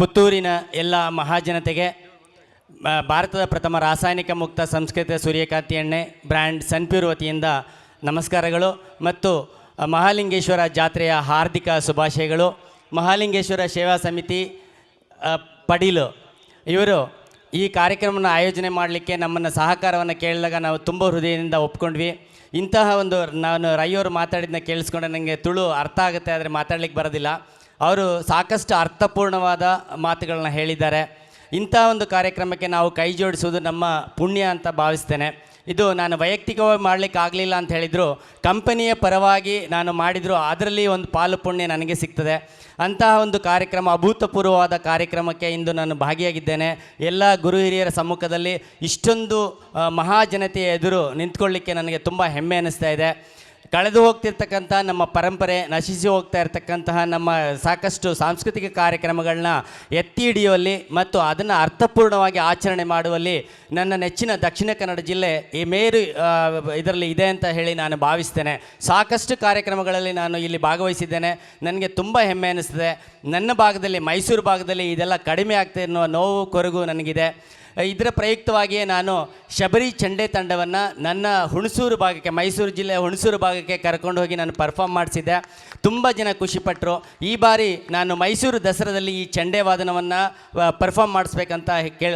ಪುತ್ತೂರಿನ ಎಲ್ಲ ಮಹಾಜನತೆಗೆ ಭಾರತದ ಪ್ರಥಮ ರಾಸಾಯನಿಕ ಮುಕ್ತ ಸಂಸ್ಕೃತ ಸೂರ್ಯಕಾಂತಿ ಎಣ್ಣೆ ಬ್ರ್ಯಾಂಡ್ ಸನ್ಪ್ಯೂರ್ ವತಿಯಿಂದ ನಮಸ್ಕಾರಗಳು ಮತ್ತು ಮಹಾಲಿಂಗೇಶ್ವರ ಜಾತ್ರೆಯ ಹಾರ್ದಿಕ ಶುಭಾಶಯಗಳು. ಮಹಾಲಿಂಗೇಶ್ವರ ಸೇವಾ ಸಮಿತಿ ಪಡೀಲು ಇವರು ಈ ಕಾರ್ಯಕ್ರಮವನ್ನು ಆಯೋಜನೆ ಮಾಡಲಿಕ್ಕೆ ನಮ್ಮನ್ನು ಸಹಕಾರವನ್ನು ಕೇಳಿದಾಗ ನಾವು ತುಂಬ ಹೃದಯದಿಂದ ಒಪ್ಕೊಂಡ್ವಿ. ಇಂತಹ ಒಂದು ನಾನು ರೈಯವರು ಮಾತಾಡಿದ್ದನ್ನ ಕೇಳಿಸ್ಕೊಂಡೆ ನನಗೆ ತುಳು ಅರ್ಥ ಆಗುತ್ತೆ, ಆದರೆ ಮಾತಾಡಲಿಕ್ಕೆ ಬರೋದಿಲ್ಲ. ಅವರು ಸಾಕಷ್ಟು ಅರ್ಥಪೂರ್ಣವಾದ ಮಾತುಗಳನ್ನ ಹೇಳಿದ್ದಾರೆ. ಇಂಥ ಒಂದು ಕಾರ್ಯಕ್ರಮಕ್ಕೆ ನಾವು ಕೈ ಜೋಡಿಸುವುದು ನಮ್ಮ ಪುಣ್ಯ ಅಂತ ಭಾವಿಸ್ತೇನೆ. ಇದು ನಾನು ವೈಯಕ್ತಿಕವಾಗಿ ಮಾಡಲಿಕ್ಕೆ ಆಗಲಿಲ್ಲ ಅಂತ ಹೇಳಿದರು, ಕಂಪನಿಯ ಪರವಾಗಿ ನಾನು ಮಾಡಿದರೂ ಅದರಲ್ಲಿ ಒಂದು ಪಾಲು ಪುಣ್ಯ ನನಗೆ ಸಿಗ್ತದೆ. ಅಂತಹ ಒಂದು ಕಾರ್ಯಕ್ರಮ, ಅಭೂತಪೂರ್ವವಾದ ಕಾರ್ಯಕ್ರಮಕ್ಕೆ ಇಂದು ನಾನು ಭಾಗಿಯಾಗಿದ್ದೇನೆ. ಎಲ್ಲ ಗುರು ಹಿರಿಯರ ಸಮ್ಮುಖದಲ್ಲಿ ಇಷ್ಟೊಂದು ಮಹಾಜನತೆಯ ಎದುರು ನಿಂತ್ಕೊಳ್ಳಿಕ್ಕೆ ನನಗೆ ತುಂಬ ಹೆಮ್ಮೆ ಅನ್ನಿಸ್ತಾ ಇದೆ. ಕಳೆದು ಹೋಗ್ತಿರ್ತಕ್ಕಂಥ ನಮ್ಮ ಪರಂಪರೆ, ನಶಿಸಿ ಹೋಗ್ತಾ ಇರ್ತಕ್ಕಂತಹ ನಮ್ಮ ಸಾಕಷ್ಟು ಸಾಂಸ್ಕೃತಿಕ ಕಾರ್ಯಕ್ರಮಗಳನ್ನ ಎತ್ತಿ ಹಿಡಿಯುವಲ್ಲಿ ಮತ್ತು ಅದನ್ನು ಅರ್ಥಪೂರ್ಣವಾಗಿ ಆಚರಣೆ ಮಾಡುವಲ್ಲಿ ನನ್ನ ನೆಚ್ಚಿನ ದಕ್ಷಿಣ ಕನ್ನಡ ಜಿಲ್ಲೆ ಈ ಮೇರು ಇದರಲ್ಲಿ ಇದೆ ಅಂತ ಹೇಳಿ ನಾನು ಭಾವಿಸ್ತೇನೆ. ಸಾಕಷ್ಟು ಕಾರ್ಯಕ್ರಮಗಳಲ್ಲಿ ನಾನು ಇಲ್ಲಿ ಭಾಗವಹಿಸಿದ್ದೇನೆ. ನನಗೆ ತುಂಬ ಹೆಮ್ಮೆ ಅನ್ನಿಸ್ತದೆ. ನನ್ನ ಭಾಗದಲ್ಲಿ, ಮೈಸೂರು ಭಾಗದಲ್ಲಿ ಇದೆಲ್ಲ ಕಡಿಮೆ ಆಗ್ತದೆ ಎನ್ನುವ ನೋವು ಕೊರಗು ನನಗಿದೆ. ಇದರ ಪ್ರಯುಕ್ತವಾಗಿಯೇ ನಾನು ಶಬರಿ ಚಂಡೆ ತಂಡವನ್ನು ನನ್ನ ಹುಣಸೂರು ಭಾಗಕ್ಕೆ, ಮೈಸೂರು ಜಿಲ್ಲೆಯ ಹುಣಸೂರು ಭಾಗಕ್ಕೆ ಕರ್ಕೊಂಡು ಹೋಗಿ ನಾನು ಪರ್ಫಾರ್ಮ್ ಮಾಡಿಸಿದ್ದೆ. ತುಂಬ ಜನ ಖುಷಿಪಟ್ಟರು. ಈ ಬಾರಿ ನಾನು ಮೈಸೂರು ದಸರಾದಲ್ಲಿ ಈ ಚಂಡೆ ವಾದನವನ್ನು ಪರ್ಫಾರ್ಮ್ ಮಾಡಿಸ್ಬೇಕಂತ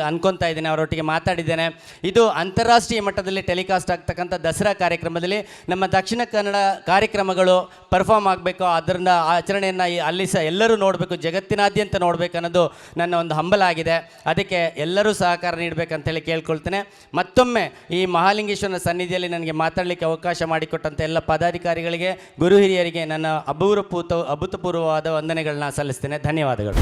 ಅನ್ಕೊತಾ ಇದ್ದೇನೆ. ಅವರೊಟ್ಟಿಗೆ ಮಾತಾಡಿದ್ದೇನೆ. ಇದು ಅಂತಾರಾಷ್ಟ್ರೀಯ ಮಟ್ಟದಲ್ಲಿ ಟೆಲಿಕಾಸ್ಟ್ ಆಗ್ತಕ್ಕಂಥ ದಸರಾ ಕಾರ್ಯಕ್ರಮದಲ್ಲಿ ನಮ್ಮ ದಕ್ಷಿಣ ಕನ್ನಡ ಕಾರ್ಯಕ್ರಮಗಳು ಪರ್ಫಾರ್ಮ್ ಆಗಬೇಕು, ಅದರಿಂದ ಆಚರಣೆಯನ್ನು ಅಲ್ಲಿ ಸಹ ಎಲ್ಲರೂ ನೋಡಬೇಕು, ಜಗತ್ತಿನಾದ್ಯಂತ ನೋಡಬೇಕು ಅನ್ನೋದು ನನ್ನ ಒಂದು ಹಂಬಲ ಆಗಿದೆ. ಅದಕ್ಕೆ ಎಲ್ಲರೂ ಸಹಕಾರ ನೀಡಬೇಕಂತೇಳಿ ಕೇಳ್ಕೊಳ್ತೇನೆ. ಮತ್ತೊಮ್ಮೆ ಈ ಮಹಾಲಿಂಗೇಶ್ವರನ ಸನ್ನಿಧಿಯಲ್ಲಿ ನನಗೆ ಮಾತಾಡಲಿಕ್ಕೆ ಅವಕಾಶ ಮಾಡಿಕೊಟ್ಟಂಥ ಎಲ್ಲ ಪದಾಧಿಕಾರಿಗಳಿಗೆ, ಗುರು ಹಿರಿಯರಿಗೆ ನನ್ನ ಅಭೂತಪೂರ್ವವಾದ ವಂದನೆಗಳನ್ನ ಸಲ್ಲಿಸ್ತೇನೆ. ಧನ್ಯವಾದಗಳು.